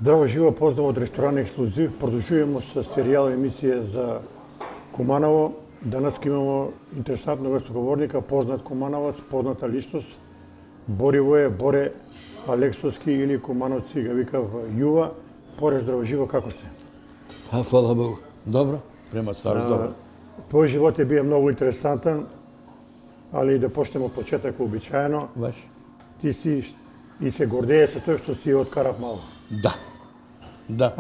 Здраво живо, поздрав од ресторан Ексклузив. Продолжуваме со серијал емисија за Куманово. Данас имамо интересантно гостоговорника, познат кумановац, позната личност. Боре Алексовски или кумановци ga викав Јува. Боре, здраво живо, како сте? Фала Богу. Добро, према старост, добро. Твој живот е бие многу интересантен, али да почнеме од почеток обичаено. Баш? Ти си и се гордееш со тоа што си од Карап мало. Да. Да.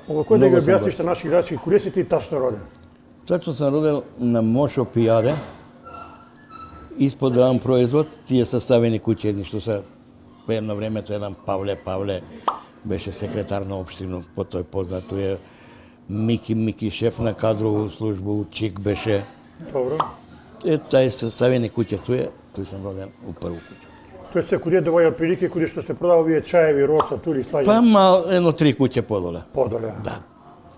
Ова кој да ги објасниш на наши играчи, куде си ти тачно роден? Точно съм роден на Мошо Пијаде. Испод еден производ, тие съставени куќи едни што се по едно времето еден Павле беше секретар на општина, по тој познат е Мики шеф на кадрову службу, Чик беше. Добро. Тај съставени куќа тој сам роден у прву куќа. Тој се куде доаѓа прилики куде што се продава овие чаеви, роса, тури, слаѓа. Па мал едно 3 куќе подоле. Подоле. Да.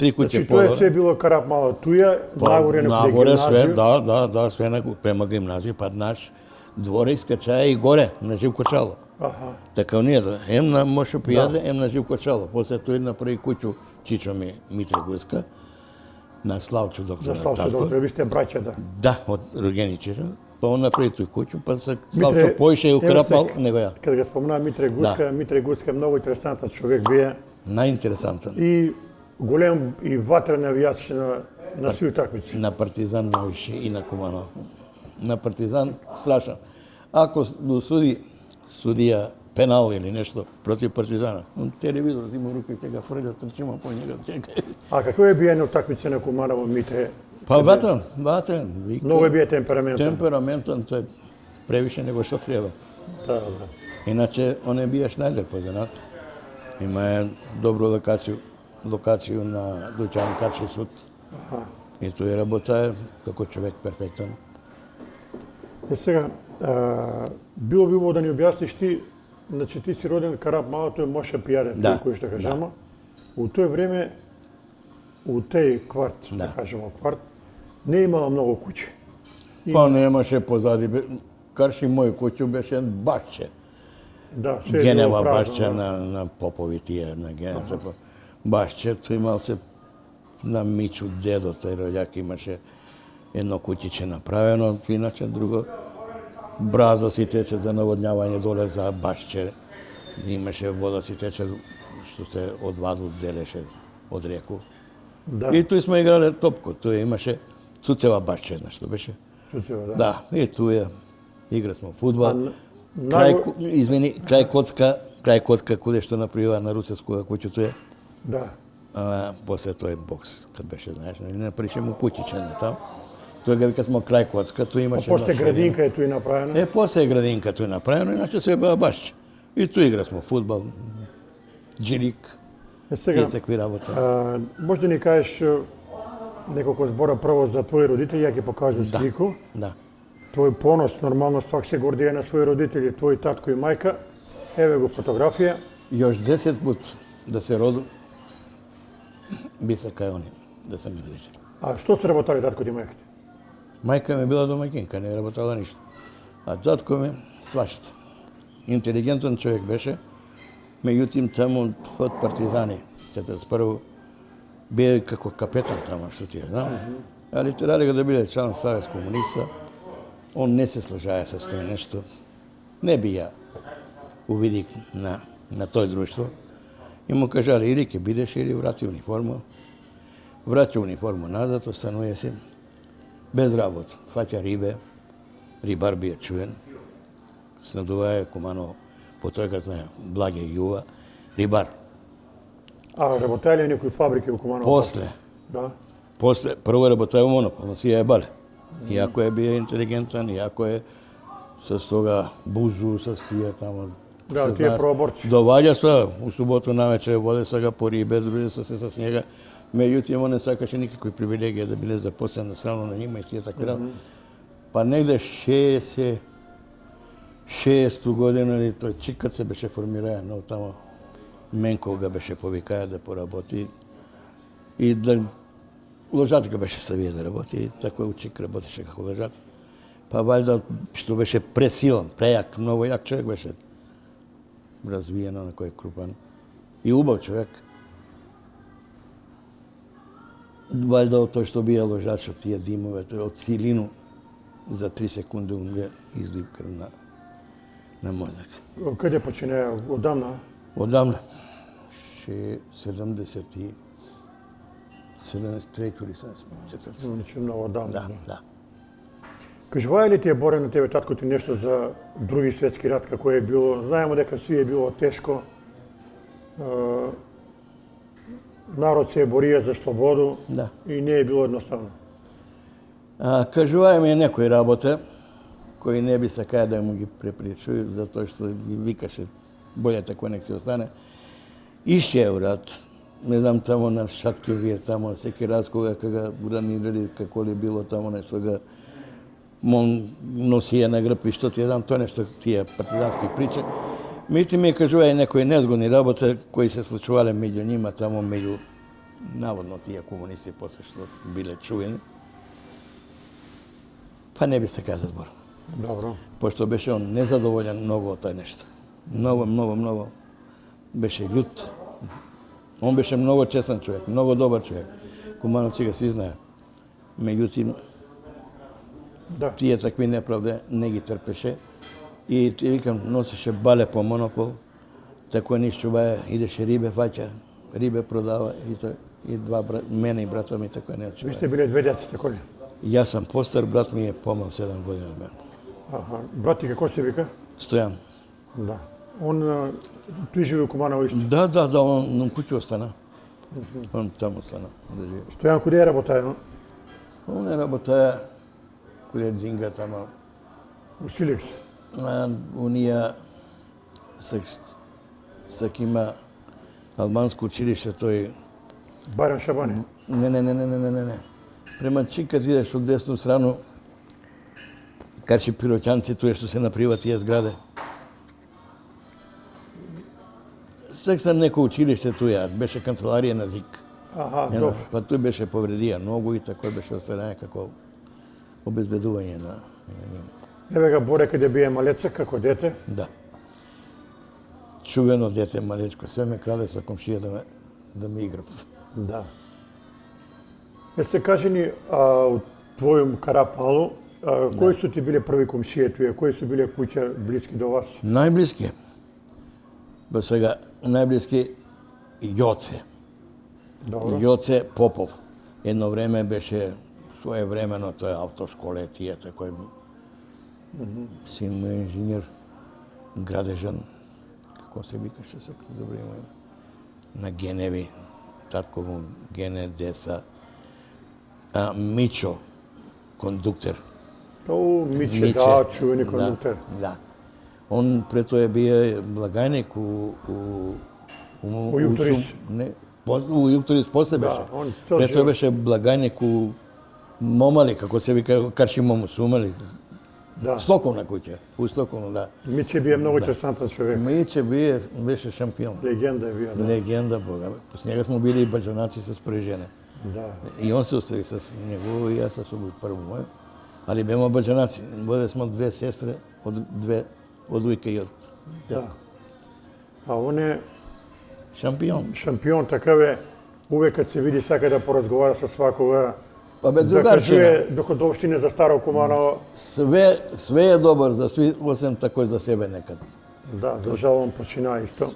3 куќе Значи, подоле. тоа е све било Карап мало туја, нагоре на Нагоре све, гимназија. да, све према гимназија, па наш двора искачаја и горе на Живко Чало. Аха. Така ние ем на Мошо Пијаде, ем на Живко Чало. После тоа направи куќу Чичо ми Митре Гуска, на Славчо доктор. За Славчо доктор, ви сте браќа, да. Да, од Рогени Чичо. Па он направи тој куќу, па се Славчо поише и украпал него ја. Каде го спомна Митре Гуска, Да. Митре Гуска е многу интересантен човек бие Најинтересантен. и голем и ватрен навијач на сви утакмици. На Партизан највише и на Куманово. На Партизан страшно. Ако досуди судија пенал или нешто против Партизана, он телевизор зима у руките, ga фрља, трчима по njega, чекај. А какво е биење утакмици на Куманово, Митре? Па ватрен, вика. Многу е бие темпераментен. Темпераментен, тој превише него што треба. Да. Иначе, он е бие Шнајдер позенат. Има е добро локацију на Дуќан Качи суд. Аха. И тој работа како човек перфектен. Сега, било би убаво да ни објасниш ти, значи ти си роден Карап мало, тој Моша Пијаде, Да, кој што кажемо. да. У тој време, у тој кварт, да кажемо кварт, не имало многу куќи. Па немаше позади, карши мој куќу беше башче. Да, се е Генева било празно, башче да. на Попови тие, на Генева башче, тој имал се на Мичу дедо, тој роѓак имаше едно куќиче направено, иначе друго браза си тече за наводњавање доле за башче. Имаше вода си тече што се од ваду делеше од реку. Да. И тој сме играле топко, тој имаше Цуцева башче една што беше. Цуцева, да. Да, и туја игра смо фудбал. најго- Крај коцка куде што направила на русескога куќу тој. Да. После тој бокс, кад беше, знаеш, не наприше му куќиче на там. Тој ga вика смо крај коцка, тој имаше... После градинка е тој направено. После градинка тој направено, иначе се беа баш. И тој игра смо фудбал, джилик, Сега, тие такви работи. може да ни кажеш неколку збора прво за твои родители, ја ќе покажам слику. Да. Твој понос, нормално свак се гордее на своји родители, твој татко и мајка. Еве го фотографија. Још 10 пат да се роду, би се кај они, да се ми родители. А што се работали татко и мајка? Мајка ми била домаќинка, не работала ништо. А татко ми свашта. Интелигентен човек беше, меѓутоа таму од партизани, 41 бе како капетан таму, што ти знам. Али терали го да биде члан Savez комуниста. Он не се слажаја со тоа нешто. Не би ја увидик на тој друштво. И му кажале, или ќе бидеш, или врати униформа. Враќа униформа назад, останува си без работа. Фаќа рибе, рибар бие чуен. Снадуваја Куманово, по тој га знае, Благе Јува, рибар. А работеле некои фабрики во Куманово? После, Да. прво работеја во Монопол, но си ја бале. Иако е бие интелигентен, иако е с тога бузу, с тие тамо. Да, се тие знаеш. проборци. Доваѓа се, у суботу навечер воде сега по рибе, други се с njega. Меѓутоа, он не сакаше никакви привилегии да биле запослен страно на нима и тие такви работи. Па негде 66 година или тој чикат се беше формираја, но тамо Менков га беше повикаја да поработи и да ложач га беше ставија да работи, и тако у Чик работеше како ложач. Па вајда што беше пресилен, прејак, многу јак човек беше, развиено на кој крупан и убав човек. Valjda to što bija ložač od tije dimove, to je od silinu za 3 sekunde umre izliv krv na mozak. Kad je počine? Odavna? Odavno, 73 ili 74. Znači, mnogo odavno. Da. Кажувај ли ти е борен на тебе татко ти нешто за други светски рат, како е било? Знаеме дека сви е било тешко. Народ се борија за слободу Да. и не е било едноставно. Кажувај ми некои работа, кои не би сакаја да му ги препречуju, затоа што ги викаше боле тако нек се остане. Ишće u rat. Ne znam, tamo na Šatkevir, tamo svaki raz koga ga branirali, kako li bilo tamo nešto ga on nosija na grb i što ti je znam, to je nešto tije partizanskih priče. Međutim, mi kažu nekoj nezgodni rabote koji se slučuvali među njima, tamo među, navodno tije komunisti posle što bile čuveni. Pa ne bi se kada zbor. Dobro. Pošto beše on nezadovoljan mnogo od taj nešto. Mnogo. Beše ljut. On beše mnogo čestan čovjek, mnogo dobar čovjek. Kumanovci ga svi znaju. Međutim, tije takvi nepravde ne gi trpеше. I ti vikam, nosiše bale po monopol, tako niš čuvaja, idеше ribe faća, ribe prodava i mene i brata mi tako ne čuvaja. Vi ste bili dve djeca, tako li? Ja sam postar, brat mi je pomal 7 godina od mene. Aha. Brat ti kako se vika? Stojan. Da. On tu živi u Kumanovu isto? Da, on kuću ostana. On tamo ostana, da živi. Stojan, kude je работая? On je работая, kude je Dzinga tamo. U Siliksu? Unija sak ima albansko učilište, to je... Barem Šabani? Ne. Prema Čik, kad ideš u desnu stranu, Karči Piroćanci, tu je što se napriva tije zgrade. Sak sam neko učilište tu je, beše kancelarija na Zik. Aha, dobro. Pa tu beše povredija nogu i tako beše ostane kako obezbeduvanje na njima. Evo ga Bore kada je bio maleca, kako dete? Da. Čuveno dete malečko, sve me krade sa komšija da mi igra. Da. Se kaži ni u tvojom Karapalu, koji su ti bile prvi komšije tuje, koji su bile kuće bliski do vas? Najbliski, ba svega, najbliski Joce. Dobro. Joce Popov. Jedno vreme beše svojevremeno, to je autoškole tije, tako je sin mu je inženjer, Gradežan, kako se vikaše se zabrimo, na Genevi, tatkovom Gene Desa, Mićo, kondukter. Miće, da, čuveni kondukter. Da. On pre to je bio blagajnik u Juktoris. U Juktoris posle beše. Pre to beše blagajnik u Momali, kako se vika, Karši Momu su umali. Stokovna kuća, u Stokovnu, da. Miće je bio mnogo interesantan čovjek. Miće beše šampion. Legenda je bio, da. Legenda, Boga. Posle njega smo bili i Bađanaci sa Sporižene. Da. I on se ostavi sa njegovu i ja sa sobom prvu moju. Ali bemo Bađanaci. Bode smo dve sestre, od ujke i od tetko. A on je... Šampion. Šampion, takav je. Uvek kad se vidi, saka da porazgovara sa svakoga. Pa bez drugarčina. Da kažuje dohodovštine za staro Kumanovo. Sve je dobar za svi, osim tako za sebe nekad. Da, za žal on počina isto.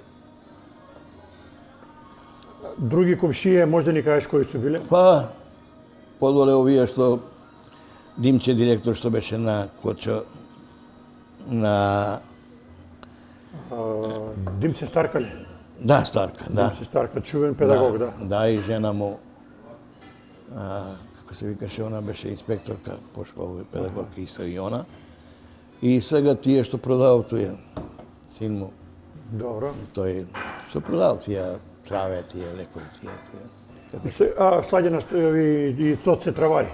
Drugi komšije, možda ni kažeš koji su bile? Pa, podvole ovije što Dimče direktor što beše na Kočo, na... Dimče Starka li? Da, Starka, da. Dimče Starka, čuven pedagog, da. Da, i žena mu, kako se vikaše, ona beše inspektorka po školu, pedagogka isto i ona. I svega tije što prodao tu je, sin mu. Dobro. To je, što prodao tije trave, tije lekovi, tije. Slađena i Coce Travari.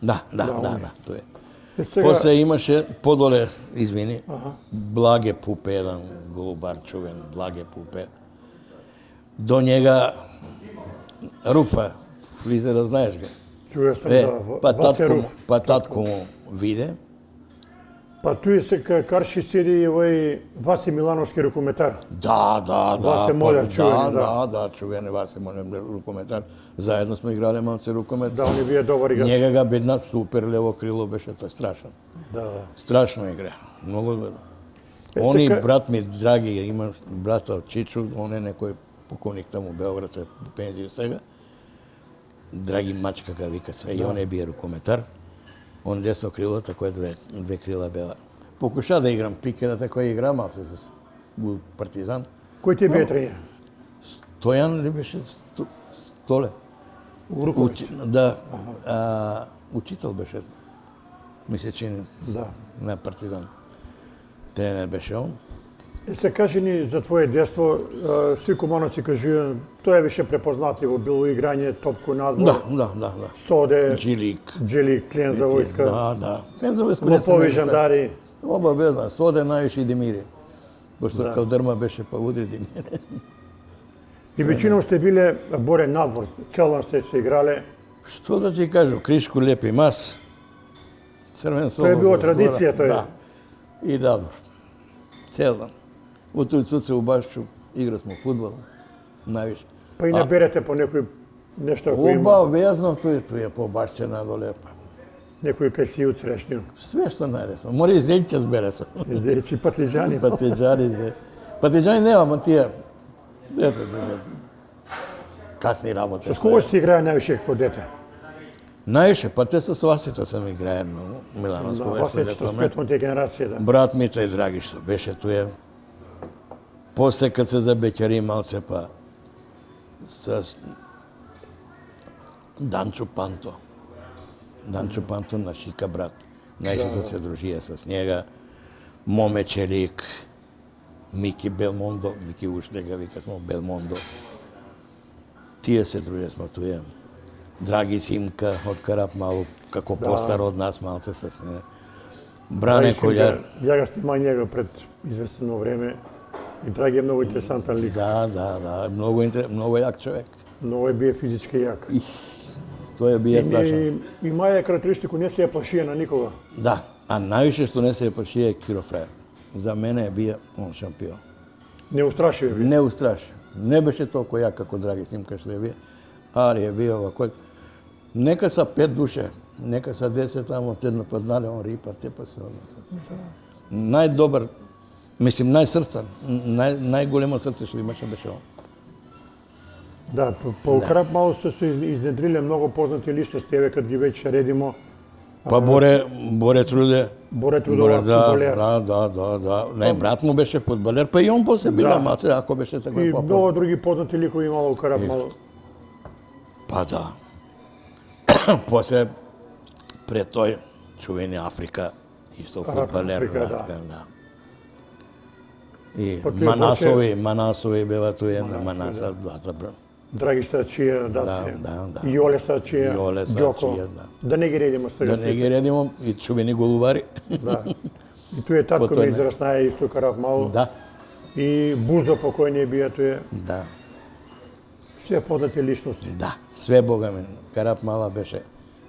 Da, to je. Posle imaše podole, izvini, Blage Pupe, jedan golubar čuven, Blage Pupe. Do njega Rufa, frizera, znaješ ga? Čuo sam da, pa tatko mu vide Па туе се карши седи и овој Васи Милановски рукометар. Да. Васе Мољар, чувени, да, чувени Васе Мољар рукометар. Заедно сме играле малце рукомет. Да, он е бие добар играч. Njega ga bedna super levo krilo беше, тој страшен. Да. Страшна игра, многу добро. Е, Он и сека- брат ми драги, има брата Чичу, он е некој покойник таму у Белград, е по пензија сега. Драги мачка га вика се, и он е бие рукометар. Он десно крило, тако е две крила бела. Покуша да играм пикера, тако е игра малце с у Партизан. Кој ти бие тренер? Стојан ли беше Столе? У Руковиќ. Да, учител беше, ми се чини, Да. на Партизан. Тренер беше он. Е, се кажи ни за твое детство, сви кумановци кажуја, тоа беше препознатливо, било играње, топко надвор, Да. соде, Джилик. джели, клен за војска, Да. Клен за војска. лопови, жандари. Обавезно, соде највише и Демири. Пошто Да. Калдърма беше па удри Демири. И веćinom сте биле боре надвор, цел ден сте се играле. Што да ти кажу, кришку лепи мас, црвен сол. Тоа е било традиција, тоа е. Да. И надвор. Цел дан. У тој цуце у Башчу игра смо фудбал, највише. Па и не берете по некој нешто ако има, Обавезно тој е по Башче надоле. некој кајсијуц срещнил. Све што најде смо. Мори и зејќа збере сме. Зејци, патлиџани. Патиџани. Патиџани нема, ма тие. Ето, касни работи. С кого си играе највише како дете? Највише, па те со Васито сам играе многу. Милановско На беше Васнечето дето с ме. петмонте генерација, да. Брат ми тој драги што беше туе. После кад се забеќари малце па с Данчо Панто. Данчо Панто на Шика брат. Најше се дружија с njega. Моме Челик, Мики Белмондо, Мики Уштега, вика смо Белмондо. Тие се дружија смо туе. Драги Симка од Карап Малу, како постар од нас малце с неја. Бране Колјар. Ја го снимај njega пред известно време. И Драги е многу интересантан лик. Да, многу јак човек. Многу е бие физички јак. Тој е бие страшен. И маја карактеристику не се ја плашија на никога. Да, а највише што не се пашија е Киро Фраер. За мене е бие он шампион. Не устрашив ви. Не устраши. Не беше толку јак како Драги Симка што е бие, али е бие овако. Нека са 5 душе, нека са 10 тамо, те нападнале, он рипа, те па се. Најдобар, мислим, најсрцан, најголемо срце што имаше беше он. Да, по Карап Малу се изнедриле многу познати личности, еве кад ги веќе редимо. Па Боре Труде. Боре Трудова, фудбалер. Да. Не, брат му беше фудбалер, па и он после била Да. маце, ако беше така И попол. многу други познати ликови имало у Карап Малу. Па да. После пред тој чувени Африка, исто фудбалер. Африка, да. И Па тој Манасови бева тој една Манаса, двата брат. Драги Сачија, да. Да. И Јоле Сачија, Јоле Ѓоко. Сачија, да. Да не ги редимо сега. Да не ги редимо и чувени голубари. Да. И тој е татко Потоа ми не. израснаја исто Карап Малу. Да. И Бузо покојни е бија тој. Да. Све познати личности. Да. Све Бога ми. Карап мала беше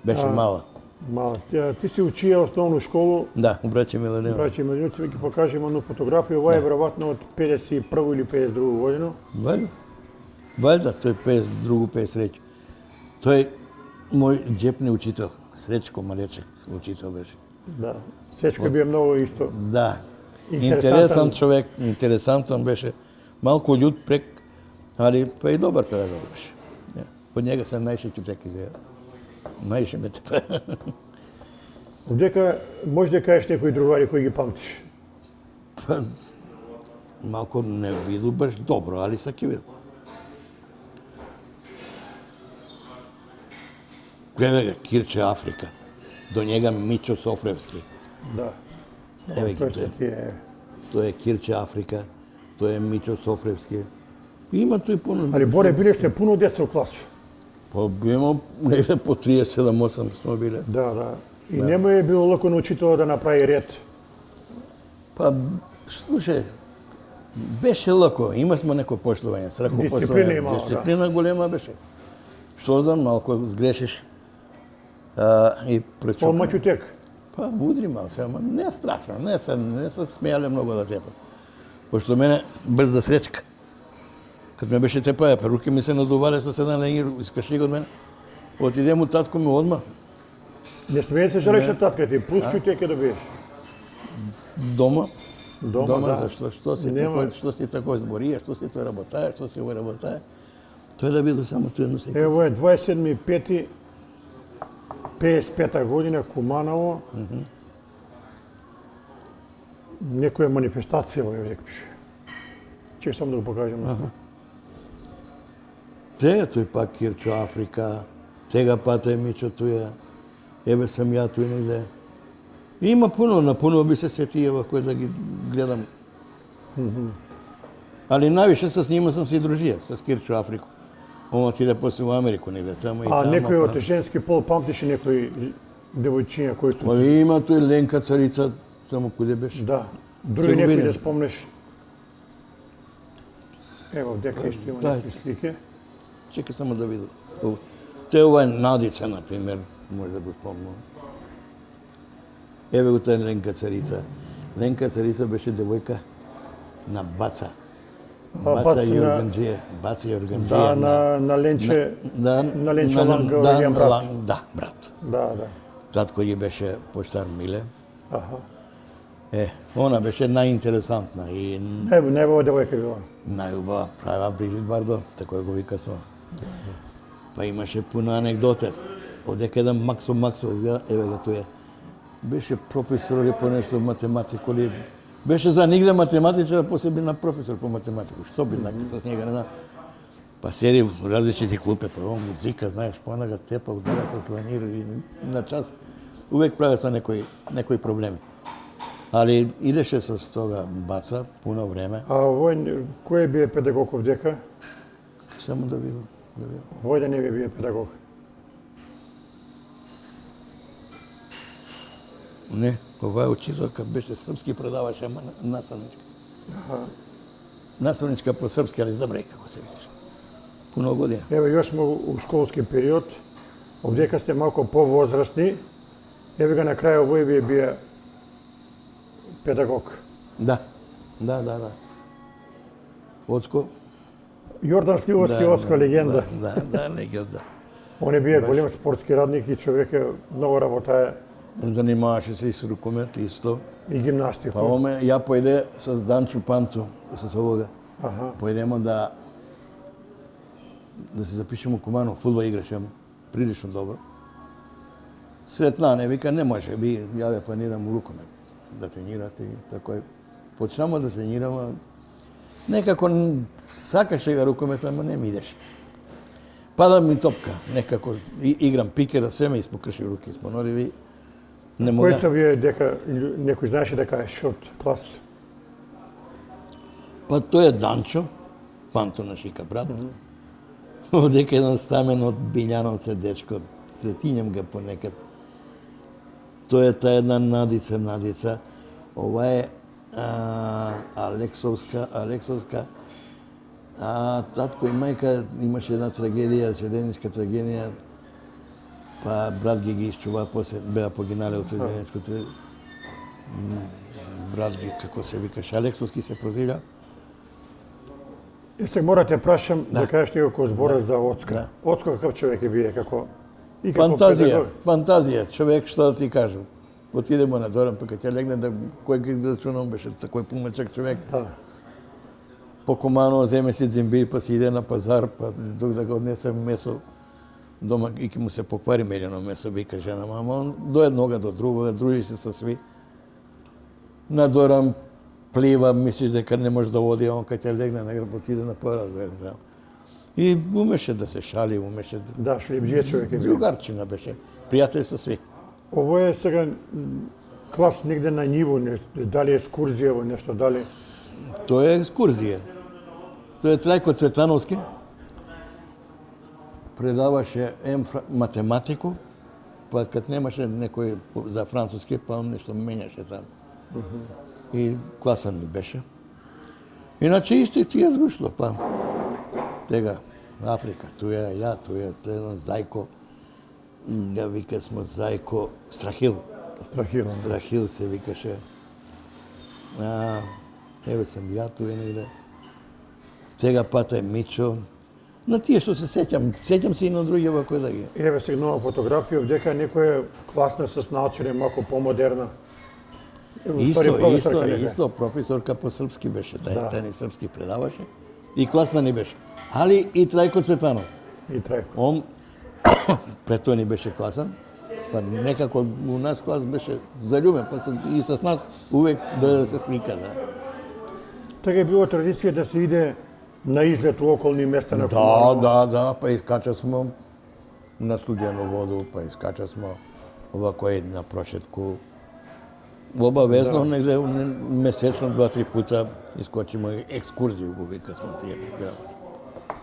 мала. Мала. Ти си учија основну школу, Да, у браќе Миланева. браќи младенци, ќе покажеме одну фотографија. Ова е веројатно од 51 или 52 година. Ваljda, тој 52, 53. Тој мој џепни учител, Сречко Малечек учител беше. Да. Сечко бија многу исто. Да. Интересантан. Интересен човек, интересантен беше. Малку људ прек, али па и добар педагог беше. Од njega sam најше чутеки за. Најше ме тепе. Дека може да кажеш некои другари кои ги памтиш. Па, малку не виду баш добро, али са ќе виду. Гледај га, Кирче Африка. До njega Мичо Софревски. Да. Еве ги Тој тој. ти е. Тој е Кирче Африка, тој е Мичо Софревски. Има тој пуно. Али Боре биле сте пуно деца у класа. Па има негде по 37-8 сме биле. Да. И нема е било лако на учителот да направи ред. Па, слушај, беше лако, има сме некој поштување, страхопоштување. Дисциплина имало, да. Дисциплина голема беше. Што знам, малко сгрешиш и пречупна. По мачутек. Па, удри мал се, ама не страшно, не се смејале многу да тепа. Пошто мене брза сречка. Кад ме беше тепаја, па руки ми се надувале со седан ленгир, искаши го од мене. Отидем у татко ми одма, Не смеја се жалиш на татка ти, плюс чуте ќе добиеш. дома, Дома, да. зашто што си Нема. тако, што си тако зборија, што си тој работаја, што си овој работаја. Тој да биде само тоа едно секунда. Ево е 27.5. 55 година, Куманово. Некоја манифестација во јазик пише. Че само да го покажем. Тега тој пак Кирчо Африка, тега пата е Мичо туја, еве сам ја туј негде. Има пуно, на пуно би се сетија кој да ги гледам. Али највише с нима сам се дружија, с Кирчо Африку. Он отиде после во Америку негде, тамо и А тамо. некој од женски пол памтише некој девојчиња кои Па су... има тој Ленка царица, тамо куде беше. Да. Ќе Други го некои видим. да спомнеш. Ево, дека исто има Дај. некои слики. Чекай само да видам. Те ова е Надица, например, може да го спомнам. Еве го тај Ленка царица. Ленка царица беше девојка на Баца. Баца Баца на- Јорганџија. Баца Да, Јорганџија. на Ленче, да, на Ленче Ланка, Илијан брат. Да, брат. Да, да. Татко ја беше поштар Миле. Аха. Она беше најинтересантна и Најубава девојка била. најубава права Брижит Бардо, тако го вика смо. Па имаше пуно анекдоте. Одека еден Максо, еве го тој е. Беше професор или по нешто математико ли. Беше за нигде математичар, а после би на професор по математику. Што би написал с njega, не знам. Па седи у различити клупе, па он музика, знаеш, па она тепа, удара со сланир и на час увек праве со некои проблеми. Али идеше со тога Баца пуно време, А овој, кој бие педагог овдека? само да видам. Овој да не би бие педагог. Не, ова е учителка, беше српски предаваше, ама наставничка. Наставничка по српски, али забреј како се викаше. Пуно година. Еве, јас сме у школски период. Овдека сте малку повозрастни. Еве ga на крај овој ви бие педагог. Да. Оцко? Јордан Сливовски, Оцко легенда. Да, легенда. Он е бие голем спортски радник и човек е многу работае Занимаваше се и с рукомет исто. и гимнастика. Па оме, ја појде с Данчо Панту, с овога. Аха. Појдемо да се запишеме у Куманово, фудбал играше прилично добро. Сретна не вика, не може, ја ве планирам у рукомет да тренирате и тако е. Почнемо да тренираме. Некако сакаше ga рукомет, ама не ми идеше. Пада ми топка, некако играм пикера, све ме испокрши руки, испонодиви. Не Кој мога. се вие дека некој знаеше дека е шорт клас? Па тој е Данчо, Панто на Шика брат. Одека еден стамен од Билјановце дечко, сретињам ga понекад. Тој е та една Надица. Ова е Алексовска. Татко и мајка имаше една трагедија, желеничка трагедија, па брат ги исчува, после беа погинале од желеничко брат ги, како се викаше, Алексовски се прозира. И се морате прашам да кажеш некако збора за Оцка. Оцко какав човек е вие, како и како Фантазија, човек, што да ти кажам. Отидемо на Доран, па кога ќе легне да кој ги рачунам беше такој помечак човек. Да. По Куманово земе си дзимби, па си иде на пазар, па док да го однесе месо дома и ќе му се поквари мелено месо, вика жена, ама он до еднога до другога, дружи се со сви. На Доран плива, мислиш дека не може да води, он кога ќе легне на грб, отиде на поразглед. И умеше да се шали, умеше Да, шлибџија човек е вие. другарчина беше, пријател со сви. Ово е сега клас негде на ниво, дали екскурзија во нешто, дали... Тоа е екскурзија. Тоа е Трајко Цветановски. Предаваше математику, па кад немаше некој за француски, па он нешто менјаше таму. И класан ми беше. Иначе исто и тие друштво, па. Тега, Африка, туја ја, туја, еден Зајко, да вика смо Зајко Страхил. Страхилно. Страхил се викаше. Еве сам ја туе негде. Сега пата е Мичо. На тие што се сеќам се и на други кои да ги. Еве сега нова фотографија, дека некоја класна с научење малку помодерна. Исто професорка по српски беше, тај ни српски предаваше. И класна ни беше. Али и Трајко Цветанов. И Трајко. Он пред тој ни беше класан. Па некако у нас клас беше заљубен, па и с нас увек дојде да се слика, да. Така е било традиција да се иде на излет у околни места на Куманово. Да, па искача смо на студено воду, па искача смо овако на прошетку. Обавезно негде месечно 2-3 пута искочимо екскурзија го вика смо тие така.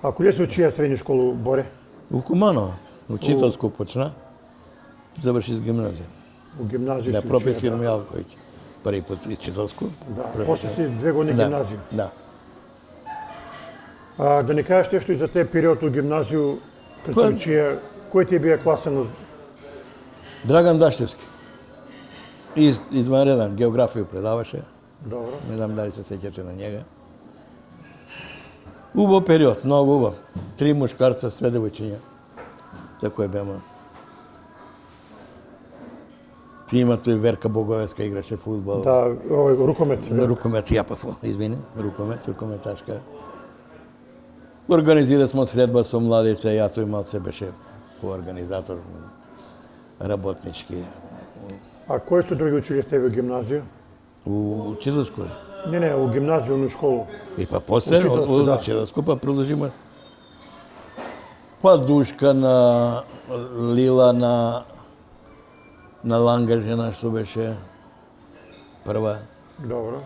А каде се учија средна школа, Боре? У Куманово, учителско почна, заврши с гимназија. У гимназија Да, се професор Мјалковиќ. Први пат учителско. Да, после си 2 години гимназија. Да. Да не кажеш нешто и за те период у гимназију, кога се учија, кој ти бија класен од... Драган Даштевски. Изванреден, географија предаваше. Добро. Не знам дали се сеќате на njega. Убав период, многу убав. 3 мушкарца, све девојчиња. Тако е бема. Имате Верка Боговеска, играше фудбал. Да, овој рукомет. Рукомет, извини, рукометашка. Организира смо средба со младите, ја тој малце беше организатор работнички. А кои се други училија сте во гимназија? У учителско. Не, у гимназију, у школу. И па после, од учителско, па продолжиме. Па Душка на Лила на Ланга жена што беше прва. Добро.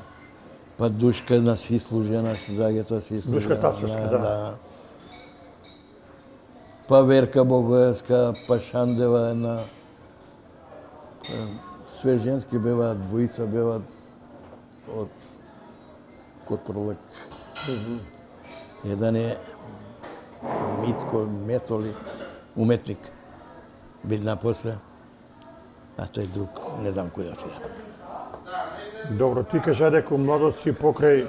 Па Душка на Сислу жена што Драгета Сислу. Душка Тасовска, да. Па Верка Богоевска, па Шандева една. Све женски бева, двојца бева од Котрлак. Еден е Митко Метоли, уметник. Бидна после. А тој друг, не знам кој да ти е. Добро, ти кажа дека младост си покрај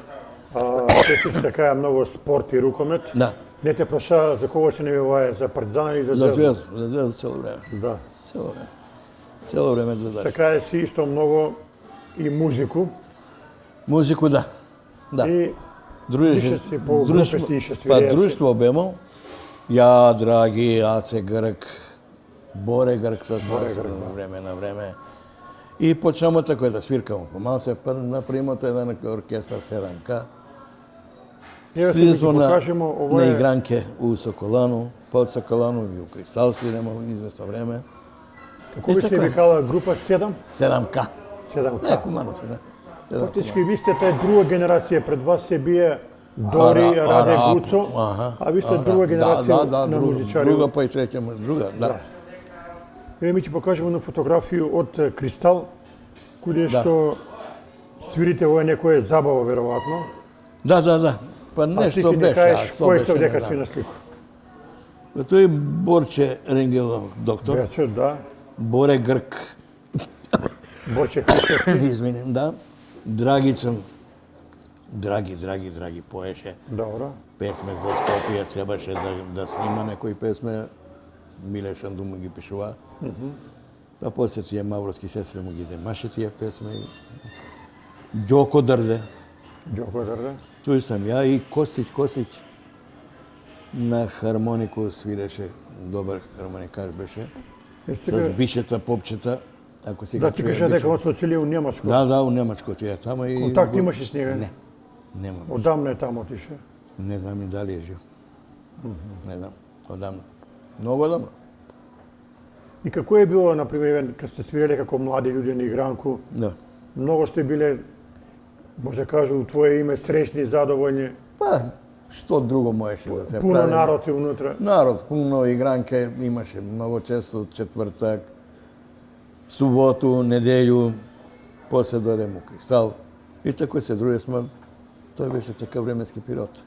се така многу спорт и рукомет. Да. Не те праша за кого се навивае, за Партизана или за Звезда? За Звезда цело време. Да. Цело време. Цело време Звезда. Така е си исто многу и музику. Музику, да. Да. И Дружеше си по групи си ише свиреја. Па друштво бемо. Ја, Драги, Аце Грк, Боре Грк со време на време. И почнемо тако да свиркамо помалце, па направимо еден оркестар 7К. Еве Слиде ќе смо покажемо на игранке у Соколану, под Соколану и у Кристал свиремо известно време. Како би се викала група 7? 7К. 7К. Не, Кумановци, да. Фактички ви сте тај друга генерација, пред вас се бие Дори, Раде, Гуцо, а ви сте друга генерација на музичари. Друга, па и трета, друга, да. Еве ми ќе покажеме на фотографија од Кристал, каде што свирите ова некоја забава веројатно. Да. Па нешто беше, а што беше. Кој се дека си на слику? Тој Борче Ренгелов, доктор. Борче, да. Боре Грк. Борче Христовски. Извинем, да. Драгицам. Драги поеше. Добро. Песме за Скопје требаше да снима некои песме. Миле Шанду му ги пишува. Па после тие Мавровски сестри му ги земаше тие песме. Ѓоко Дрде. Ѓоко Дрде. Тој сам ја и Косиќ на хармонику свиреше, добар хармоникар беше. С бишета, попчета, ако си да, ти кажа дека он се оцелија у Немачко. Да, у Немачко тие тамо и... Контакт имаш и с него? Не, немам. Одамна е тамо отише? Не знам и дали е жив. Не знам, одамна. Многу одамна. И како е било, например, кога сте свиреле како млади луѓе на игранку? Да. Многу сте биле, може кажа, у твое име среќни, задоволни? Па, што друго можеше да се прави? Пуно народ и унутра? Народ, пуно игранке имаше многу често, четвртак, суботу, неделју, после дојдем у Кристал. И тако се други сме, тој беше така временски период.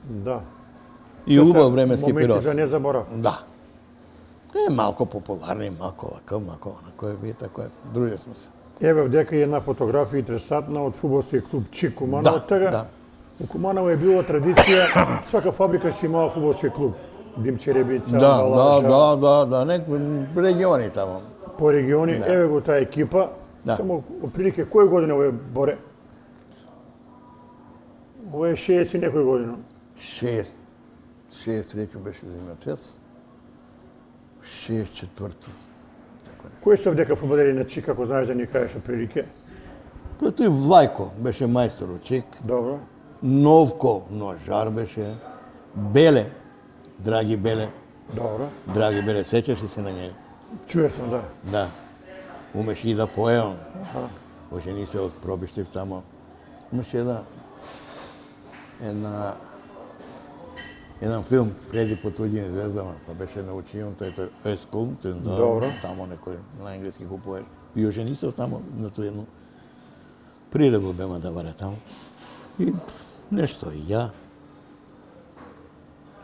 Да. И убав временски период. Моменти за незаборав. Да. Малко популарни, малко лака, малко онако е, тако е. Дружили сме се. Еве овдека е една фотографија интересантна од фудбалскиот клуб ЧИК Куманово. Да. У Куманово е била традиција, свака фабрика си имала фудбалски клуб. Димче Ребица, Да, Балажа, некои региони тамо. по региони. Еве го таа екипа. Да. Само отприлike кој година ово е Боре? Ово е 60 и некој година. 63 беше земјотрес. 64-то. Кои се овдека фудбалери на ЧИК, ако знаеш да ни кажеш отприлike? Тој Влајко беше мајстор од ЧИК. Добро. Новко Ножар беше. Беле, Драги Беле. Добро. Драги Беле, сеќаш ли се на njega? Чуе сам, да. Да. Умеше и да пое он. Ожени се од Пробиштив тамо. Имаше еден филм, Фреди Потуѓин звездама, па беше научион, тој е скул, Добро. тамо некој на енглески купуваш. И ожени се тамо на тој едно приредба бема да варе тамо. И нешто и ја.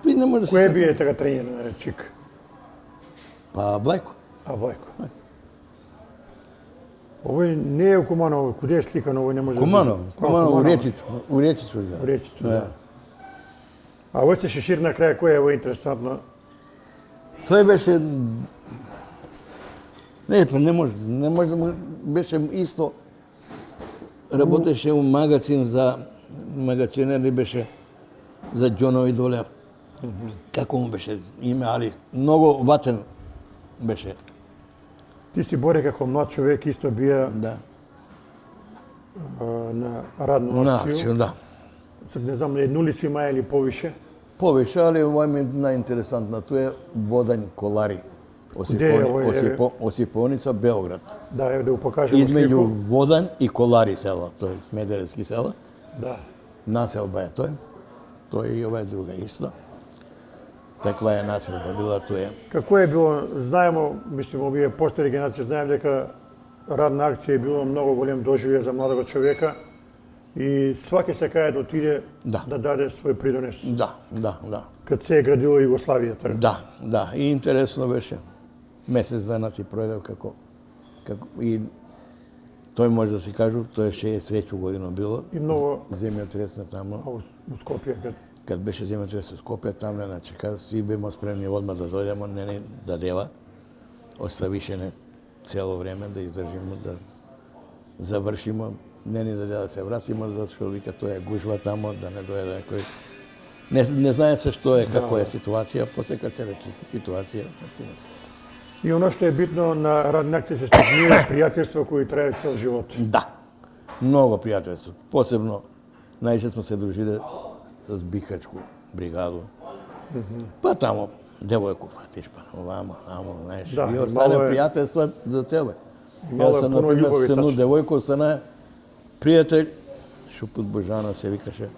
И не може да се Кој сетам. бие така тренер на ЧИК? Па Влајко. Влајко. Овој не е у Куманово, куде е сликано, овој не може Куманово, да... Куманово, у Речицу, да. У Речицу, да. А овој се шешир на крај, кој е овој интересантно? Тој беше... Не може да му... Беше исто... Работеше у магазин за... Магазинер ли беше за Џонови Долев. Како му беше име, али многу ватен беше. Ти си Боре како млад човек исто бија Да. на радну На акцiju. акцiju, да. Sad ne znam, jednu li si ima ili poviše? Повеќе, али ова ми е најинтересантно. Тоа е Водањ Колари. Куде е овој, Осипоница, Белград. Da, evo da ju pokažemo Измеѓу sliku. Водањ и Колари села, тоа е Смедеревски села. Da. Населба е тој. Тој и ова е друга исто. Таква е населба била тоа. Како е било, знаемо, мислим, овие постари генерации, знаем дека радна акција е било многу голем доживеј за младого човека и сваки се кај да отиде Да. да даде свој придонес. Да. Кад се е градила Југославијата. Да. И интересно беше. Месец дана си пројдев како и тој може да се кажу, тоа е 63 година било. И многу Земјотрес на тамо. у Скопје. Кад беше земјотрес во Скопје, таму на чека, сви беме спремни одма да дојдеме, не ни дадева. Оставише не цело време да издржиме, да завршиме. Не ни даде да се вратиме, затоа вика тоа е гужва тамо, да не дојде некој. Не знае се што е, како е ситуација, после кад се речи ситуација, активно се. И оно што е битно на радна акција се стигнува пријателство кои трае цел живот. Да, многу пријателство. Посебно, најче сме се дружили с Бихачку бригаду. Па тамо, девојку фатиш, па овамо, знаеш. Да, и остане мало е- пријателство за тебе. Мало е Јас сам, пуно например, љубови с едну тачно. девојка остана пријател, Шупут Божана се викаше.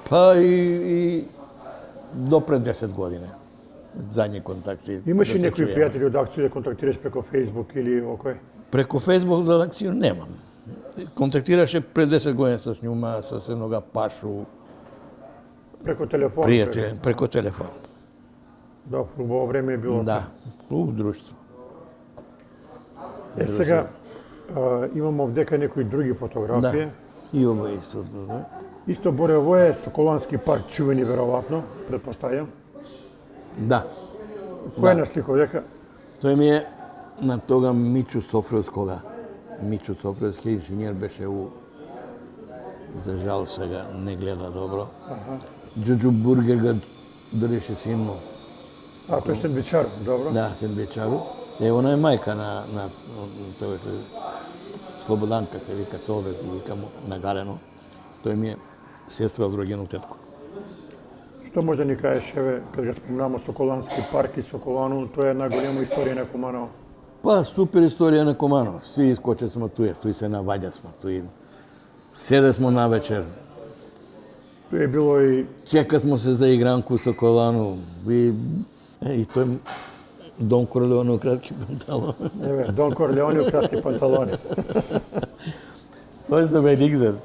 Па и до пред 10 години. Задни контакти. Имаш ли да се некои чуеме. пријатели од акција да контактираш преку Facebook или окој? Преку Фејсбук за акција немам. Контактираше пред 10 години с њума, с еднога Пашу, Преку телефон? пријатели, преку телефон. Да, в убаво време е било. Да, друштво. Сега, имам овдека некои други фотографии. Да. И ова е исто. Да. Исто Боре, ово е Соколански парк, чувени веројатно, предпоставјам. Да. Кој е на слика овдека? Тој ми е на тога Мичу Софровскога. Мичу Софровски инженер беше у... За жал сега не гледа добро. Џуџу Бургер го држеше син му. А, тој се бичар, добро. Да, Сенбечару. Она е мајка на тој Слободанка се вика Цове, вика му нагарено. Тој ми е сестра од роѓено тетко. Што може да ни кажеш, еве, кога го спомнаме Соколански парк и Соколану, тоа е една голема историја на Куманово. Па, супер историја на Куманово. Сви искоче сме туе, туј се наваѓа сме, туј седе смо на вечер. Тоа е било и Чека смо се за игранку Соколану. И тој Дон Корлеоне у кратки панталони. еве Дон Корлеоне у кратки панталони. Тој за Великден.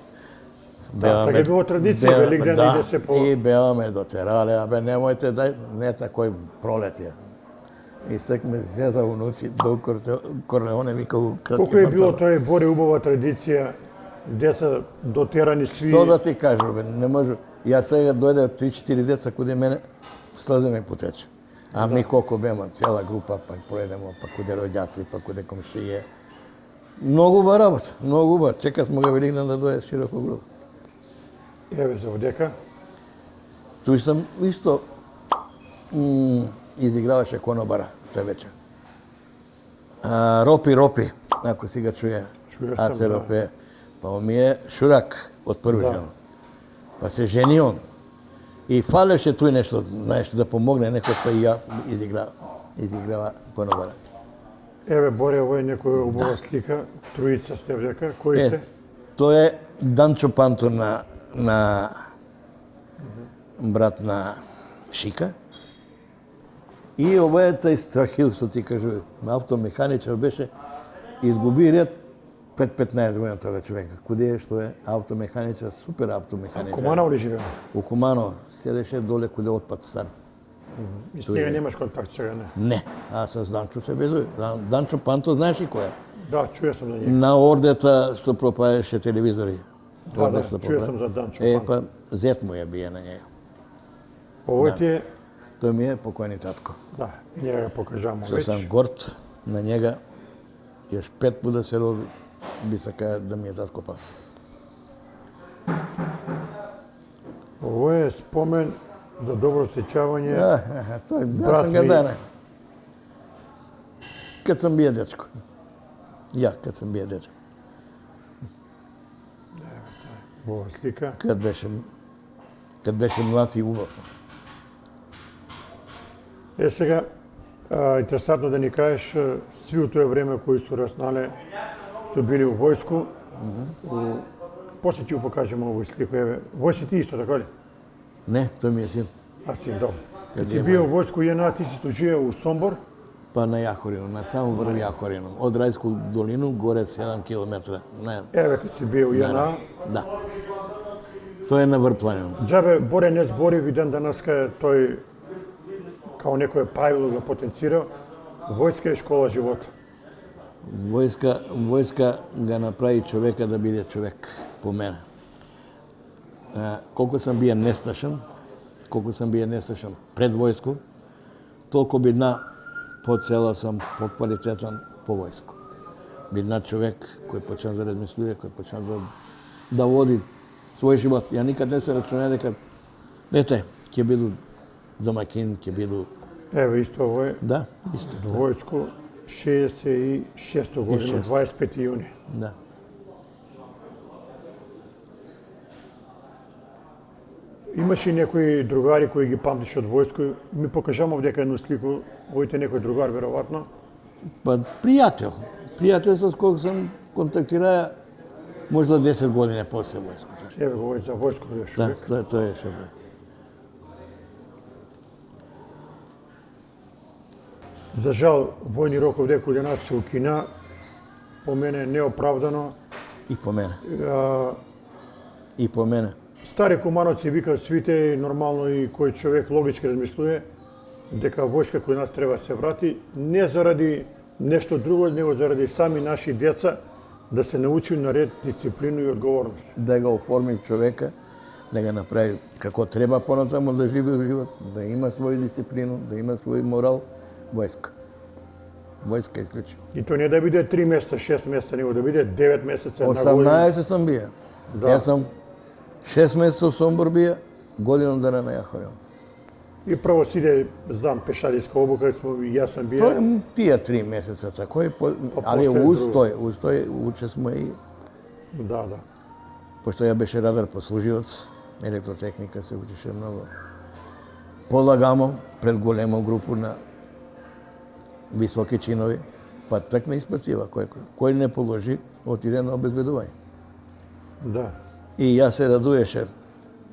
Да, така е било традиција, Великден иде се по... И беа ме дотерале, абе немојте дај, не такој пролетија. И сек ме зеза унуци до Корлеоне викал кратки Колку е било панталони. тоа Боре убава традиција, деца дотерани сви. Што да ти кажам, бе, не може. Јас сега дојде 3-4 деца куде мене, слезе ме потече. А ми колко бема, цела група, па поедемо, па куде роѓаци, па куде комшије. Многу убава работа, многу убава. Чека смо га Велигден да дојде широко група. Еве за одека. Туј сам исто изиграваше конобара тој вечер. Ропи, ако си го чуе. Чуе сам, Аце да. Ропе. Па он ми е шурак од први Да. жена. Па се жени он. И фалеше тој нешто да помогне некој, па и ја изиграва конобара. Еве Боре, ово е некоја убава слика, троица сте овдека. Кои сте? Тоа е Данчо Панто на брат на Шика. И ова е тај Страхил, што ти кажува, автомеханичар беше, изгуби ред пред 15 година тоа човека. Куде е, што е автомеханичар, супер автомеханичар. Куманово ли живеа? У Куманово, седеше доле куде отпад стар. И с нега немаш контакт сега, не? Не, а с Данчо се безуј. Данчо Панто, знаеш ли кој е? Да, чуја сам за njega. На Ордета што пропаеше телевизори. Да, Орде да, што чуја пропаја. сам за Данчо Е, Панто. па, зет му ја бие на njega. Ово ти е, Тој ми е покојни татко. да, njega покажамо Што веќе. сам горд на njega, још 5 пut да се роди, би сака да ми е татко па. Ово е спомен за добро сеќавање. Тој, јас Брат сам га ми- дане. Кад сам бие дечко. Ја, кад сам бие дечко. Ова слика. Кад беше млад и убав. Е сега, интересантно да ни кажеш, сви у тоа време кои су раснале, су били у војску. После ќе го покажеме овој слика. Еве, вој си ти исто, така ли? Не, тој ми е син. А си, добро. Кад Каде си е био у војску JNA, ти си служија у Сомбор. Па на Јахорино, на само врв Јахорино. Од Рајску долину горе 7 километра. Не, Еве, кад си био у JNA. да. Тоа е на врв планина. Џабе, Боре не збори, виден денеска тој као некој правило го потенцира. Војска е школа живота. Војска ga направи човека да биде човек, по мене. Колку сам бија несташен, пред војско, толку бидна по-цела сам, по-квалитетен по војско. Бидна човек кој почна да размислува, кој почна да води свој живот. Ја никад не се рачунав дека дете, ќе биду домакин, ќе биду... Еве, исто ово е Да, исто. војско 66 година, 25 јуни. Да. Имаше и некои другари кои ги памтиш од војско. Ми покажам овдека едну слику, овојте некој другар веројатно. Па пријател. Пријателство с кој сам контактираа можда 10 години после војското. Еве го овој за војско још Да, увек. тоа е што бе. За жал, војни рок овдека у JNA се укина, по мене неоправдано. И по мене. А, И по мене. Стари кумановци викаат свите и нормално и кој човек логички размислува дека војска кој нас треба да се врати не заради нешто друго, него заради сами наши деца да се научи на ред, дисциплину и одговорност. Да го оформи човека, да го направи како треба понатаму да живее живот, да има своја дисциплину, да има свој морал, војска. Војска исклучиво. И тоа не да биде 3 месеца, 6 месеца, него да биде 9 месеца на 18 сам бија. Да. Ја сам 6 месеца у Сомбор бија, годину дана на Јахорино. И прво сиде, знам, пешадиска обука, јас сам бија. Тоа тие 3 месеца тако е, али после устој уче сме и Да, да. пошто ја беше радар послуживац, електротехника се учеше многу полагамо пред голема група на високи чинови, па так не испратива. Кој не положи, отиде на обезбедување. Да. И јас се радуеше,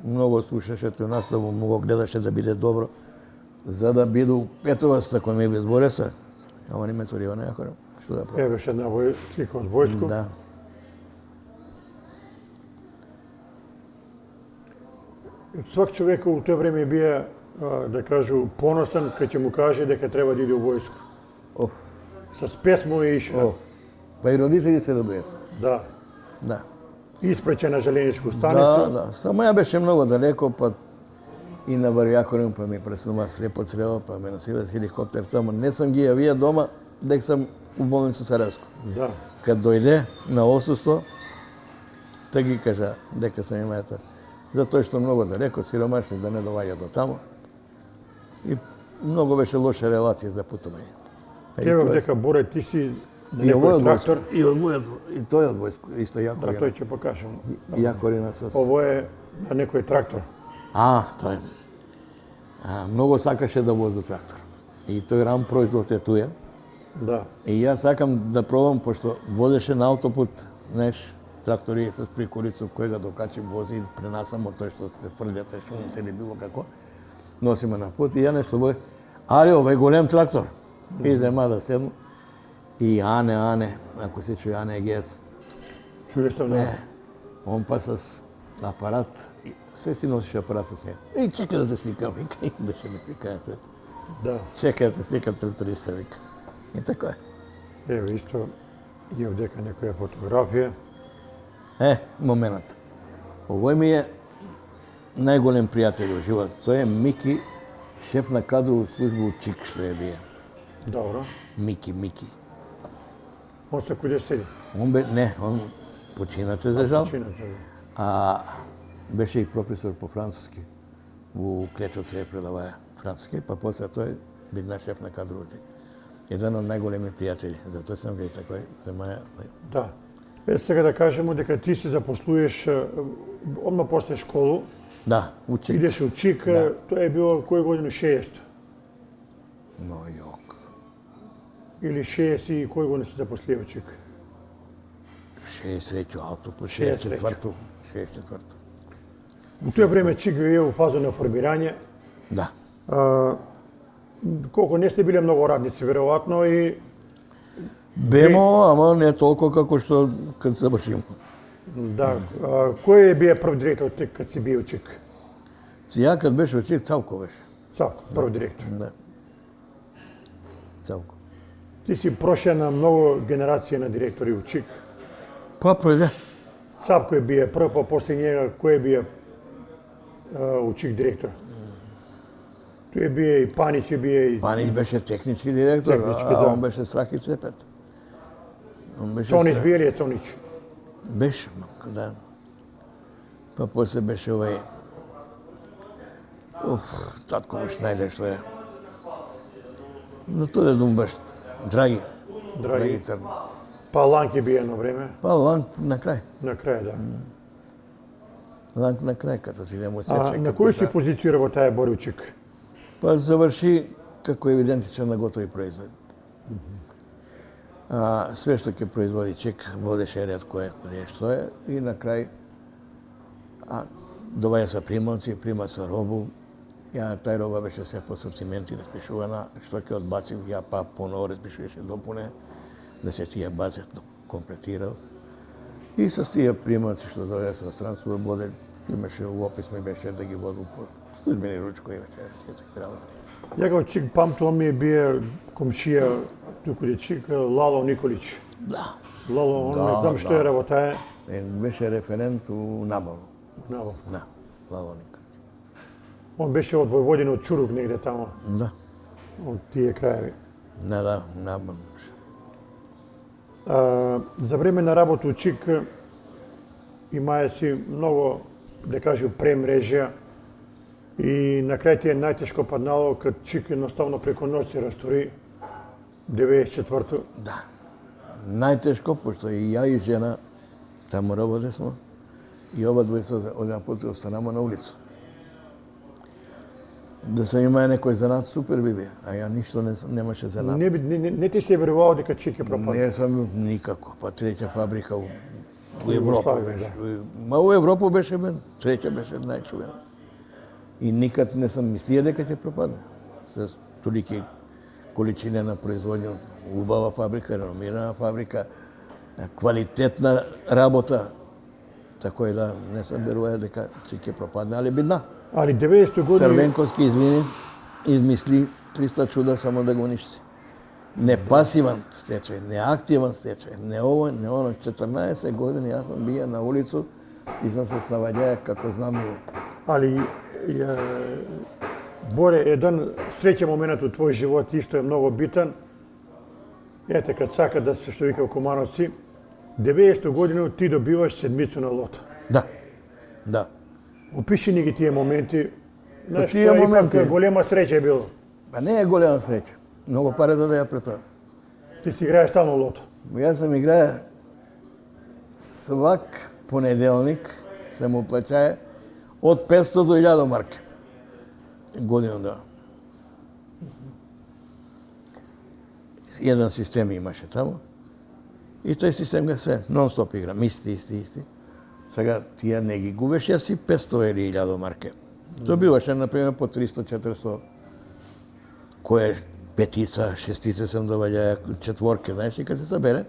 многу слушаше тој наставу, многу гледаше да биде добро, за да биду Петровац, кој ме безбореса, ама не ме торива на Јахорино. Што да правам? Еве ше една слика од војско. Да. Свак човек у тоа време бија да кажу, поносен кога ќе му каже дека треба да иде у војско. Оф, С песмо е ишла. оф. Па и родители се радујат. Да. Да. Испрече на желеничку Да, станица. да. Само ја беше многу далеко, па и на Варјакорен, па ми преснува слепо црево, па ме носива с хеликоптер тамо. Не сам ги јавија дома, дек сам у болница Сараевско. Да. Кад дојде на отсуство, та ги кажа дека сам има ето. Затоа што многу далеко, сиромашни да не доаѓа до тамо. И многу беше лоша релација за путување. Еве дека Боре ти си на И овој некој од трактор. војско, и од мојот, и тој од војско, исто Да, Јакорина. тој ќе покажам. Јакорина с... Ово е на некој трактор. Тој. Многу сакаше да вози трактор. И тој рам производ е туја. Да. И јас сакам да пробам, пошто возеше на аутопут, знаеш, трактори с прикорицу кој го докачи, вози и пренасамо тој што се фрлјате шумите или било како. Носиме на пут и ја нешто вој. Але овој голем трактор. И зема да седну. И Ане, ако се чуе Ане Гец. Чуе сам да. Он па с апарат, се си носиш апарат с него. И чекай да те сликам, вика, и беше ми сликањето. Да. Чекай да те сликам тракториста, вика. И така е. Еве исто и овдека некоја фотографија. Моментот. Овој ми е најголем пријател во живот. Тој е Мики, шеф на кадрова служба у ЧИК, што е бие. Добро. Мики. Он се куде седи? Он починате за жал. Чината. А беше и професор по француски. Во Клечот се предаваја француски, па после тој бидна шеф на кадрова ЧИК. Еден од најголеми пријатели, затоа сам веќе такој се маја. Да. Сега да кажеме дека ти се запослуеш одма после школу, Да, у ЧИК. идеш у ЧИК, тоа е било кој година 60 Но јок. или 60 и кој година се запослија у ЧИК? 63 аутопут, 64. 64. У тоа време ЧИК е во фаза на формирање. Да. Колку не сте биле многу радници веројатно и Бемо, ама не толку како што кад завршим. да, кој бие прв директор ти кад си бил у ЧИК? Ја кад беше во ЧИК, Цавко беше. Цавко, прв директор. Да. Цавко. Ти си прошен на многу генерација на директори у ЧИК. Па пројде. Цавко е бие прв, па после njega кој е бие у ЧИК директор? Тој е бие и Панич, е бие и Панич беше технички директор, Технички, а да. он беше Страхи Цепет. Он беше Цонич, бие ли е Цонич? Беше, да. Па после беше овај... Татко му најде што е. Но тој дедум беше Драги. Драги. Црн. Па Ланки бие едно време, Па Ланк на крај. на крај, да. Ланк на крај, като си да му А стече. на като кој си да. позиција работаја Бори у ЧИК? Па заврши како евидентичар на готови производи. Све што ќе производи ЧИК, водеше ред кој е што е и на крај доваја са примавци, прима со робу. Ја тај роба беше се по сортименти распишувана, што ќе одбацив, ја па поново распишуваше допуне, да се тие базет комплетирал. И со тие примавци што довеја со странство воде, имаше у опис ми беше да ги воду по службени ручко и веќе тие такви работи. Ја го ЧИК памтувам ми бие комшија туку де ЧИК Лало Николич. Да. Лало, он Да, не знам што е работаја. Беше референт у набавно. Наво. Да, Лалоник. Он беше од Војводина, од Чурук негде тамо, Да. од тие краеви. Да, набавно беше. За време на работа у ЧИК имае си многу, да кажу, премрежја и на крај ти е најтешко паднало кад ЧИК едноставно преко ноќ се растори 94-ту. Да. Најтешко, пошто и ја и жена таму работесмо и оба двојца оден пат останамо на улица. Да се имае некој занат, супер би бе, а ја ништо немаше занат. Не ти се верувало дека ЧИК е пропаднал. Не сам никако, па треќа фабрика у Европа Југославија, беше. Ма у Европа беше бен, треќа беше најчувена. И никад не сам мислија дека ќе пропадне. С толики количина на производња, убава фабрика, реномирана фабрика, квалитетна работа. Тако и да не се верува дека ќе пропадне, али бидна. Ali 90. години Црвенковски извини, измисли 300 чуда само да го уништи. Не пасиван стечај, не активан стечај, не ово, не оно. 14 години јас сам бија на улицу и сам се снаваѓаја како знам и ali Боре, еден среќен момент у твој живот исто е многу битан. Ете, кад сака да се, што вика Кумановци, 90 година ти добиваш седмицу на лото. Да. Да. Опиши ни ги тие моменти. Знаеш, тие тоа е моменти- ипак голема среќа е било. Па не е голема среќа. Многу пари дадеа пред тоа. Ти си играеш стално лото. Јас сам играе свак понеделник се му плаќае од 500 до 1000 марки. Година да. Еден систем имаше таму. И тој систем га све, нон-стоп игра, исти. Сега тие не ги губеш, јас си 500 или 1000 марки. Добиваше, например, по 300-400, кое петица, шестица сам доваѓаја, четворки, знаеш, и кад се събере,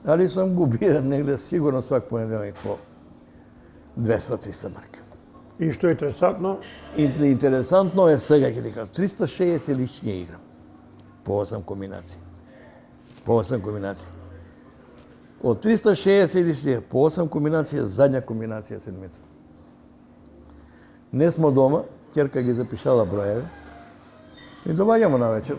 али сам губија негде сигурно свак понеделник по 200-300 марки. И што е интересантно, Интересантно е сега ќе ти кажам, 360 лични играм. По 8 комбинации. Од 360 лични, по 8 комбинации, задња комбинација седмица. Не смо дома, ќерка ги запишала броеви и доваѓамо на вечер.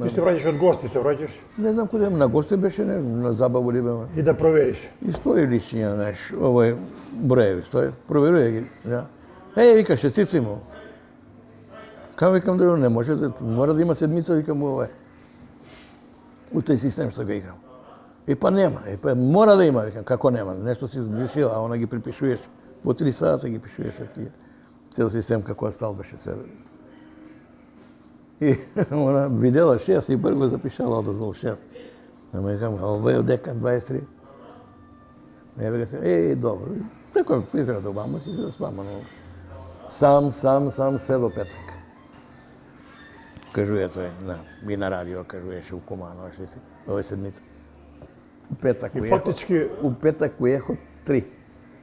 ти се враќаш од гости, се враќаш Не знам куде, на гости беше, на забаву ли беме. и да провериш. И стои личниот, знаеш, овој броеви, стои, проверуе ги. Да. Вика, шестица имал. Кам викам да не може, мора да има седмица, викам овој. У тој систем што го играм. И па нема, мора да има, викам, како нема, нешто си сгрешил, а она ги припишуваш, по 3 сата ги пишуваш од тие. Цел систем како остал беше све. И она видела 6 и брго запишала одозвол 6. Ама викам, овој од дека 23. Не века се, добро. Тако призра до мама си да спама, но сам све до петак. Кажуе тој, и на радио кажуеше у Куманово, што си, овој седмица. У петак И уехо, фактички, у петак уехо 3.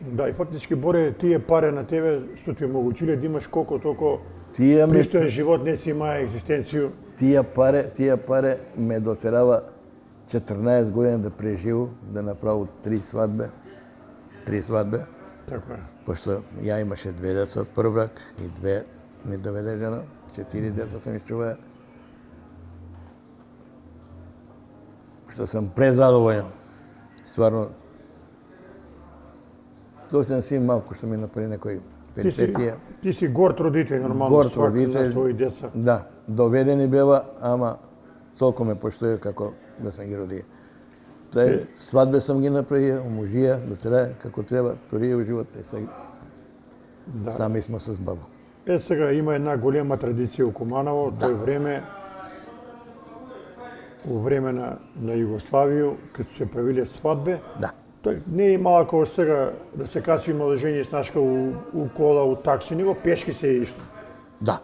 да, и фактички Боре, тие пари на тебе што ти омотгучиле да имаш колку толку Тие ме пристоен живот, не си имаа екзистенцију. Тие пари ме дотерава 14 години да преживу, да направу 3 свадбе. Така е. Пошто ја имаше 2 деца од прв брак и 2 ми доведе жена, 4 деца сам изчуваја. Што сам презадоволен. Стварно, досен син малку што ми направи некој перипетија. Ти си горд родител, нормално, Горд свак на родител. своји деца. Да, доведени бева, ама толку ме поштоја како да сам ги родија. Тај свадбе сам ги направија, омужија, дотераја како треба, торија у живот, сега Да. сами смо с бабу. Сега има една голема традиција у Куманово, тој време, у време на Југославију, кога се правиле свадбе, Да. тој не е имала како сега да се качи младежење снашка у кола, у такси, него пешки се е ишло. Да.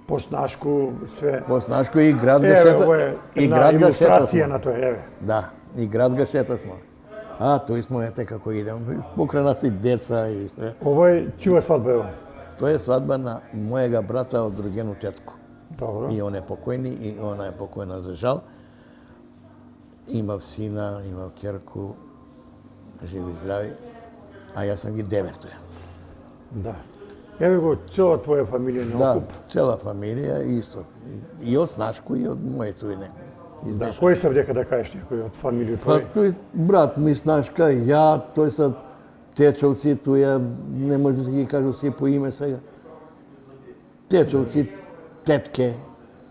По снашку, све. По Снашко и град га Еве, шета. ово е И една град га шета илустрација смо. на тоа, еве. Да, и град га шета смо. Тој смо ете како идем, покрај нас и деца и све. Ова е чија свадба е ова? Тоа е свадба на мојега брата од другену тетко. Добро. И он е покојни, и она е покојна за жал. Имав сина, имав ќерку, живи и здрави, а јас сам ги девертоја. Да. Еве го цела твоја фамилија на Да, окуп. цела фамилија исто. И од Снашко и од моето име. Да, кој се дека да кажеш некој од фамилија Па твој? тој брат ми Снашка, ја, тој са течовци, тој не може да се ги кажу си по име сега. Течовци, тетке,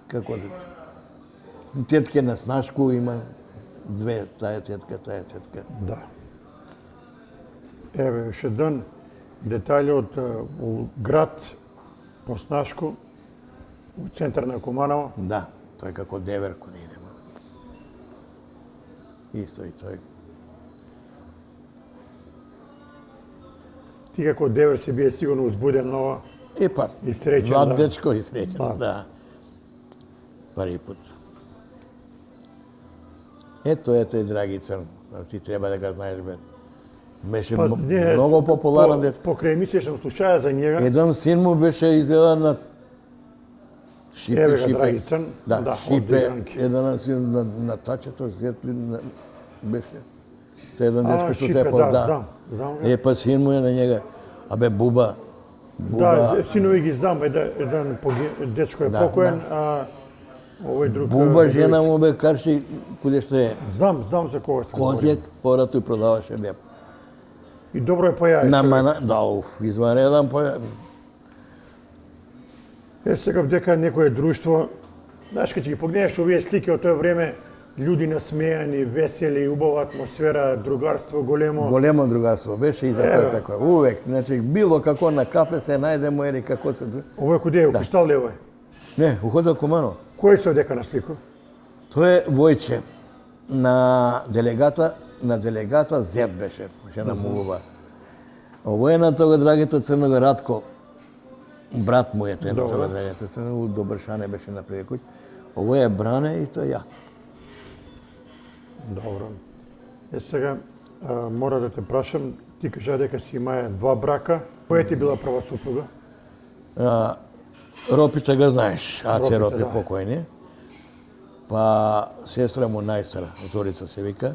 како да кажа. Тетке на Снашко има 2, таа тетка. Да. Еве, уште еден детаљ од у град Поснашко, у центар на Куманово. Да, тој како девер кога идемо. Исто и тој. Ти како девер си бие сигурно узбуден нова Па, и среќен. млад Да. дечко и среќен, Да. да. Пари пут. Ето, драги Црн, ти треба да го знаеш, бе. Беше не, многу популарен дет. Покрај емисија што слушаа за njega. Еден син му беше изгледа на Еве шипе, га Драги Црн. Да, од шипе, Дигранки. еден син на тачето, светли беше. Те еден дечко што Шипе, се да, да. знам га. Е, па син му е на njega. Абе, Буба. Да, синови ги знам, еден дечко е Да, покоен, а овој друг... Буба, жена му бе карши, куде што е Знам за кога се говори. козјак, порато и продаваше леп. И добро е појаја. На човек. мана, да, изванреден поја. Сега дека некое друштво, знаеш, кога ќе ги погледнеш овие слики од тоа време, луѓи насмејани, весели, убава атмосфера, другарство големо. Големо другарство беше и за тоа Еве. така. Увек, значи било како на кафе се најдемо или како се... Ово е куде е, у Кристал ли овој? Не, ухода Кумано. Кој се одека на слику? Тоа е Војче на делегата Зет беше, жена му уба. Ово е на тога Драгета Црнога Радко, брат му е тој на Добро. тога Драгета Црнога, Добршане беше на предекој. Ово е Бране и тоа ја. Добро. Сега мора да те прашам, ти кажа дека си имае 2 брака. Која ти била прва супруга? Ропите го знаеш, Аце Ропите, Ропи да. покојни. Па сестра му најстара, Зорица се вика.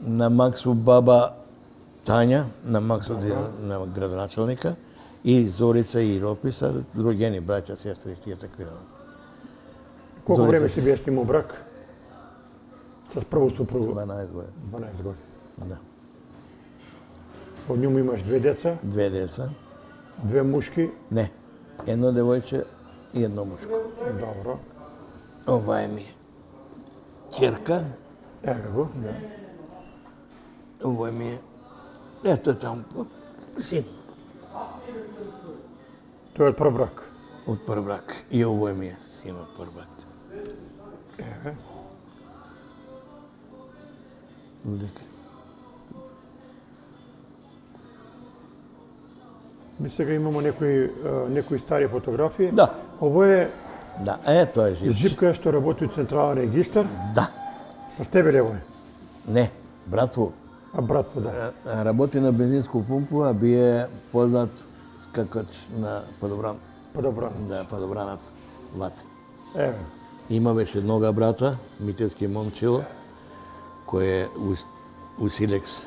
На Максу баба Тања, на Максу на градоначалника, и Зорица и Ропи са роѓени браќа, сестри, тие такви. Колку Зорица време си беш ти имал брак? С прву супругу? 12 години. 12 години. Да. Од njemu имаш 2 деца, 2 деца. 2 мушки. Не, едно девојче и едно мушко. Добро. Ова е ми ќерка, Еве го. ова ми е ето таму син Тој е од прв брак. од прв брак. И ово ми е син од прв брак. Еве. Дека. Ми сега имамо некои стари фотографии. Да. Ово е Да, тоа е Живче. Живка што работи у Централен регистар. Да. С тебе ли е овој? Не, братво, А брат му, да. работи на бензинску пумпу, а бие познат скакач на подобран. Подобро. Да, подобранец Ваци. Еве. Има беше нога брата, митевски момчило, кој е у Силекс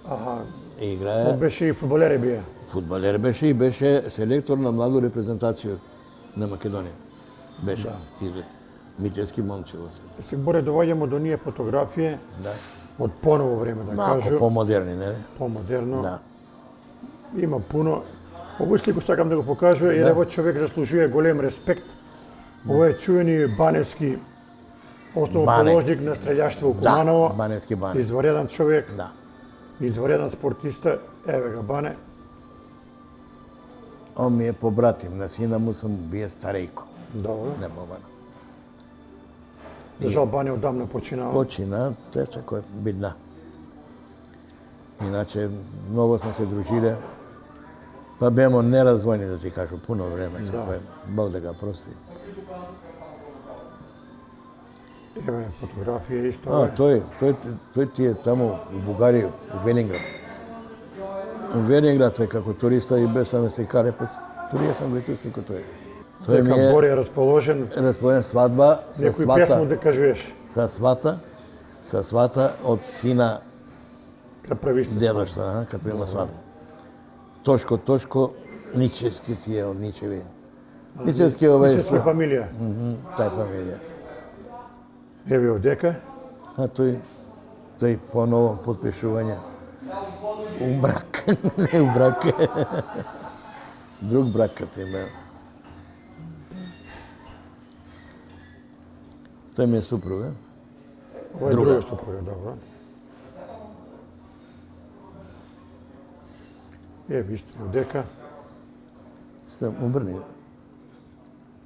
Аха. играе. Он беше и фудбалер бие. Фудбалер беше и беше селектор на младу репрезентација на Македонија. Беше. Да. И митевски момчило. Се боре доваѓаме до ние фотографии Да. од поново време, да Малку кажу. помодерни, нели? Помодерно. Да. Има пуно. Овој слику сакам да го покажу, jer овој човек заслужuje голем респект. Овој е чуени баневски основоположник на стрелјаштво у Да, Куманово. Баневски Бане. Извареден човек, Да. извареден спортиста. Еве га Бане. Он ми е побратим, на сина му сум бие старејко. Добро. Не Бобана. За жал Бане одамна починава. Почина, тече кој е бидна. Иначе, многу сме се дружиле. Па бемо неразвојни, да ти кажу, пуно време. Да. Така е, Бог да го прости. Еве фотографија исто. А, Овој. тој ти е таму у Бугарија, у Велинград. У Велинград е како туриста и без да сте каре, па турија сам го и туристи кој тој. Тој ми Дека е Боре е расположен. расположен свадба со Некој песмо свата, да кажеш. со свата од сина Кај прависте. дедошта, кад прима свадба. Тошко, Ничевски ти е од Ничеви. Ничевски овај Ничевска фамилија. тај фамилија. Еве одека. А тој поново подпишување. У брак, не у брак. Друг брак кад има. Тој ми е супруга. Ова е друга супруга, добро. Еве исто одека. Сте обрни.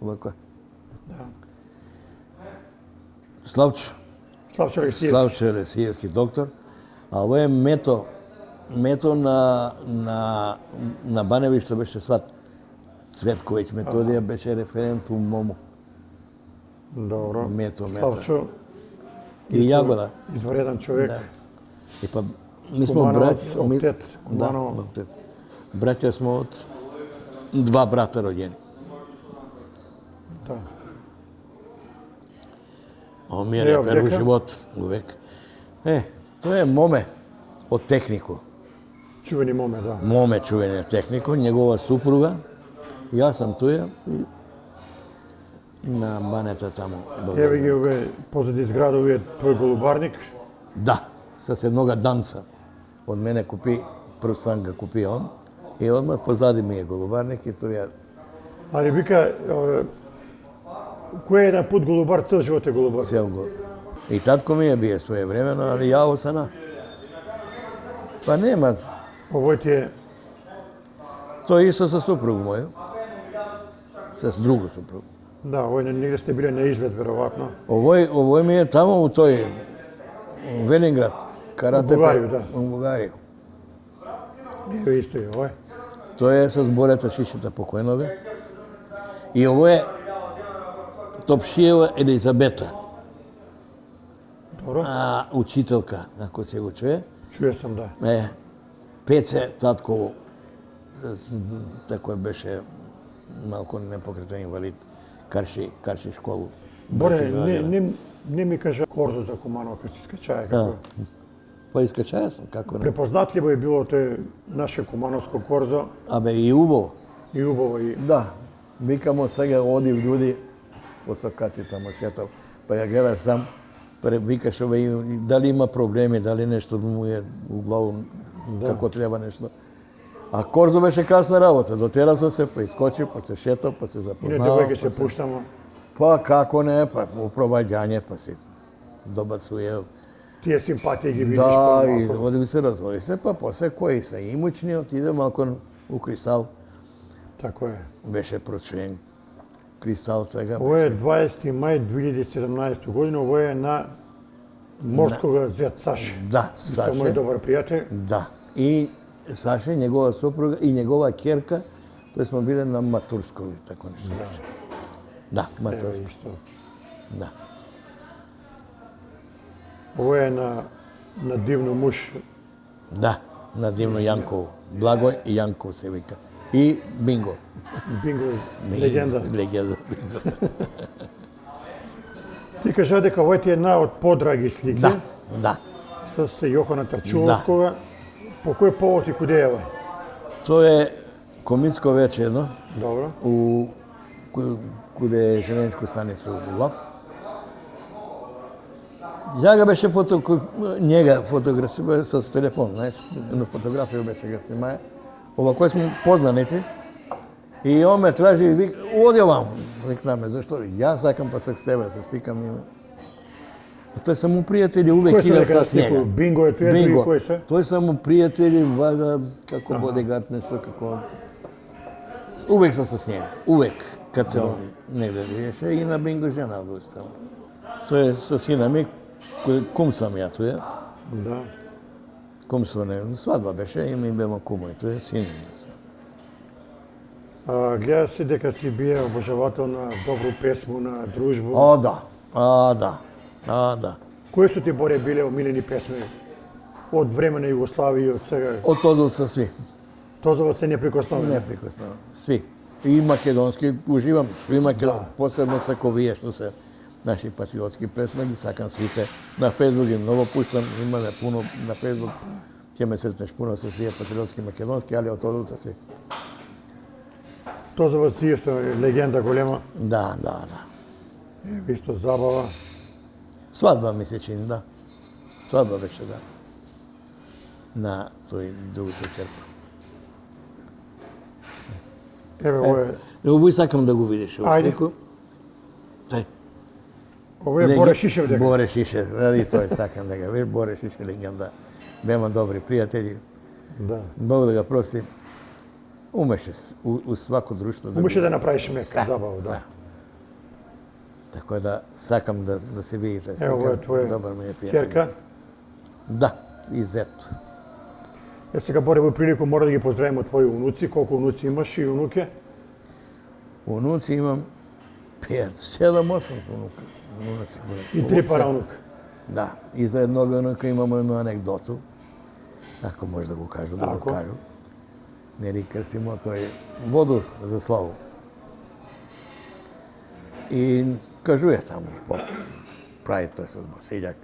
Овако. Да. Славчо. Славчо Алексиевски. Славчо Лесиевски доктор. А ова е мето на Баневи што беше сват. Цветковиќ Методија беше референт у Мому. Добро. Мето. Славчо, И Јагода. извареден човек. Да. И па ми смо Кумановаc, браќа, октет, да, Куманово. октет. Браќа смо од два брата роѓени. Да. Омир е Ево, прв дека? живот, увек. Тоа е моме од технико. Чувени моме, да. Моме чувен е технико, негова супруга, јас сам тоја и на банета таму. Еве ги ове позади зграда, овие твој голубарник. Да, с еднога данца. Од мене купи, прв сан ga купи он, и одма позади ми е голубарник и тоја Али вика, кој е еден пут голубар, цел живот е голубар. цел го. И татко ми е бие своевремено, али ја осана. Па нема, Овој ти е, тој исто со супруг мој. С друго супруг. да, овој негде сте биле на излет, веројатно. Овој ми е тамо у тој Велинград, карате. У Бугарија, да. У Бугарија. Еве исто е овој. Тој е с Борета Шишета покојнове. И ово е Топшиева Елизабета, Добро, учителка, ако се го чуе. чуе сам, да. Пеце татково, такој беше малку непокретен инвалид, карши школу. Боре, не ми кажа Корзо за Куманово, кога си скачае. Како... Па искачаја сам, како не. Препознатливо е било тој наше Кумановско Корзо Абе и убаво. и убаво и... Да, викамо сега одив људи, по сакаци тамо шетав, па ја гледаш сам, викаш дали има проблеми, дали нешто му е у главу, како треба нешто. А Корзо беше касна работа, дотерасо се, па искочи, па се шетав, па се И не запознава. девојке се пуштамо. Па како не, па упроваѓање, па си добацуе. Тие симпатии ги видиш Да, и помалку. оди се разводи се, па после кои се имучни, отиде малко у Кристал, Тако е. беше прочуен. Кристал сега. Ово е 20. мај 2017 година, ово е на морскога зет Саше. Да, Тоа е мој Саше. добар пријател. Да. И Саше, негова сопруга и негова керка, тој смо биле на Матурско или тако нешто беше. Да, Еве Матурско. исто. Да. Ово е на дивно муж. Да, на Дивно Јанково. Благој и Јанков се вика. И Бинго. Бинго, легенда. Легенда Бинго. Ти кажа дека овој ти е една од подраги слики Да, да. с Јохана Тарчуловскога. По кој повод и куде е овој? Тоа е комитско вечерно Добро. куде е Желеничко станица у Лав. Ја ga беше njega фотографија с телефон, знаеш, една фотографија беше ga снимае. Ова кој сме познаници. И он ме тражи и вика, оди овам. Викнаме, зашто? Јас сакам па сак с тебе, се стикам и... Тој са му пријатели, Кој увек се идам дека с njega. слику? Бинго е тој, други Бинго. кој се? Тој са му пријатели, вага, како бодигард, нешто, како... Увек са с njega, увек, кад се он негде биеше, и на Бинго жена доста. Тој е со сина ми, кум сам ја тој, Да. кумство не, свадба беше и ми бема кумо, и тој е син ми. Гледа се дека си бие обожавател на добру песму, на дружбу. Да. Да. Кои су ти, Боре, биле омилени песми од време на Југославија и од сега? Од тоа са сви, Тозова се неприкосновено. неприкоснато, сви. И македонски, уживам, и македонски, посебно сако вие што се наши патриотски песми, ги сакам свите. На Фейсбук ги многу пуштам, имаме пуно на Фейсбук, ќе ме сретнеш пуно со сие патриотски македонски, али од тоа са сви. Тозова си исто легенда голема. Да. Еве исто забава. Свадба ми се чини, да. Свадба беше, да. На тој другото керко. Еве ово е. Овој сакам да го видиш. Ајде. Тај. Ово е Боре Шишев дека. Боре Шишев, и тој сакам да го видиш. Боре Шишев легенда. Бема добри пријатели. Да. Бог да ga прости. Умеше у свако друштво да Умеше биде. да направиш мека забава, да. Така да сакам да се видите. Ево ово е твоја Добар ми е пријател. керка. Да, и зет. Сега, Боре, во прилику мора да ги поздравиме твои унуци. Колку унуци имаш и унуке? Унуци имам 5, 7, 8 унуци. И 3 параунук. Да, и за едnog уnuka имamo jednu anegdotu, ako može da го кажу, да го Ако. кажу. Нели крсимо тој воду за славу. И кажуе таму, прави тој со Босиљак,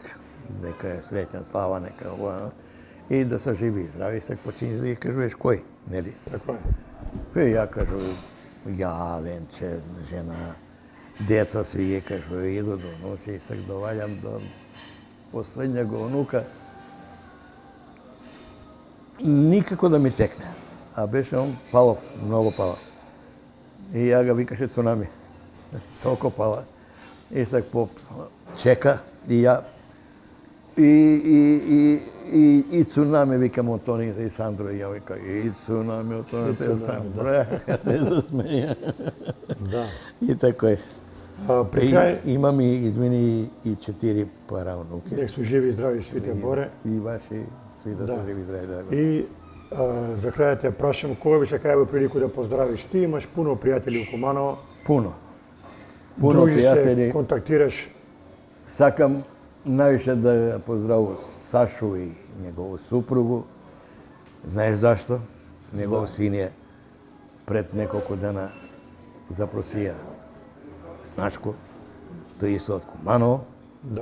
нека е среќна слава, нека ова, и да се живи и здрави, сак почини да ги кажуеш кој, нели? Така е. И ја кажу, ја, Венче, жена, деца, сви ги кажу, иду до ноќи, сак доваѓам до последњего унука. Никако да ми текне. А беше он палов, многу палав. И ја га викаше цунами. Толку пала. И сак поп чека и ја и цунами викам од Тони и Сандро и ја вика и цунами од Тони и Сандро. Те засмеја. Да. И тако е. При крај, Имам и, извини, и 4 параунуки. нек су живи и здрави свите Боре. И ваши, сви да се Да. живи здрави. Да. И за крај те прашам, кога би се кај прилику да поздравиш? Ти имаш пуно пријатели у Куманово, Пуно. Пуно дружиш се, пријатели. контактираш. Сакам највише да поздравувам Сашу и негову супругу. Знаеш зашто? Негов син е пред неколку дена запросија Снашко, тој исто од Куманово,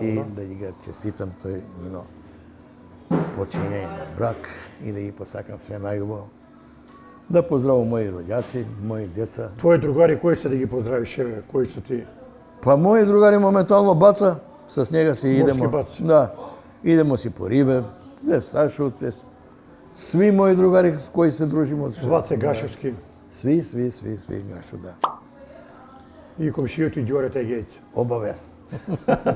и Добро. да ги го честитам тој нино почињање на брак и да ги посакам све најубаво. Да поздравам мои роѓаци, мои деца. Твои другари, кои се да ги поздравиш, еве, кои се ти? Па мои другари моментално Баца, с njega си идемо. Баца. Да, идемо си по рибе, те Сашо, те сви мои другари с кои се дружимо. Ваце Гашевски Сви, Гашо, да. и комшијот и Ѓорете Гејц. Обавезно.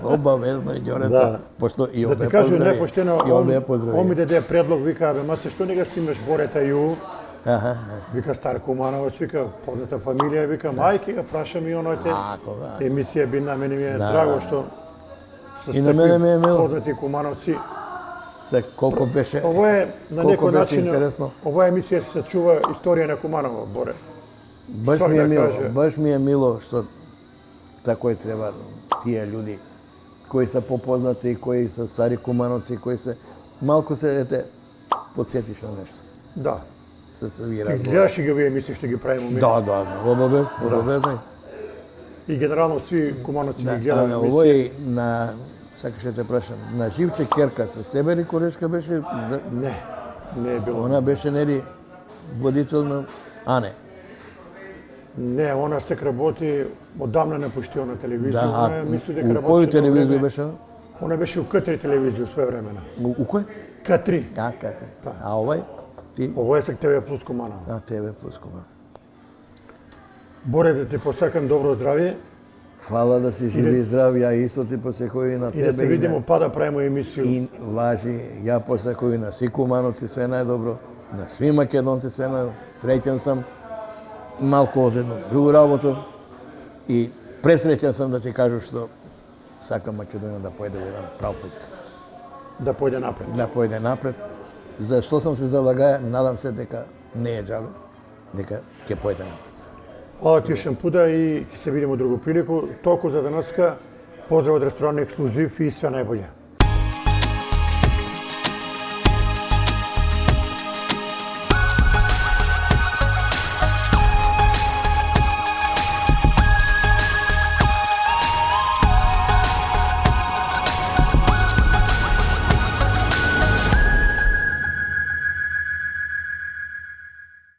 Обавезно и Ѓорета, Да. пошто и Да он ти ме кажу поздрави. непоштено, И он он ме ми поздрави. даде предлог, вика, абе, маце, што не га снимаш Борета Ју? Аха, Вика, стар Кумановец, вика, позната фамилија, вика, мајки, га прашам и онојте. Ако, да. Емисија би на мене ми е Да. драго што со И на мене ми е мило. познати Кумановци. Се колко беше, Ово е на колко некој беше начин, интересно. ова емисија се чува историја на Куманово, Боре. Баш Свак ми е да мило, каже. баш ми е мило што тако и треба тие луѓе кои се попознати, кои се стари кумановци, кои се малку се те потсетиш на нешто. Да. Се ви Ти разговара. гледаш и ги овие емисии што ги правиме ми. Да, обавезно. И генерално сви Кумановци Да, ги гледаме ово емисии. е на сакаше те прашам, на Живче Керка со тебе ли колешка беше? Не, не е било. Она беше нели водител на Ане. Не, она сек работи одамна напушти на телевизија. Да, Она а мисли дека у работи коju со телевизија време. беше? Она беше у К3 телевизија свое времена. У кој? К3. А, како? А овај? Ти? Ово е сек ТВ плюс Куманово. А, тебе плюс Куманово. Боре, да ти посакам добро здравје Фала да си живи и здрав, ја исто ти посекој и на и да се тебе видиме на... пада правиме емисија. И важи, ја посекој на сви кумановци све најдобро, на сви македонци све најдобро. Среќен сум, малку од едно другу работу и пресреќен сум да ти кажу што сакам Македонија да појде во еден прав пат, Да појде напред. да појде напред. За што сум се залагаја, надам се дека не е џабе, дека ќе појде напред. Фала ти Шампуда и ќе се видиме у другу прилику. Толку за денеска. Поздрав од ресторан Ексклузив и све најбоље.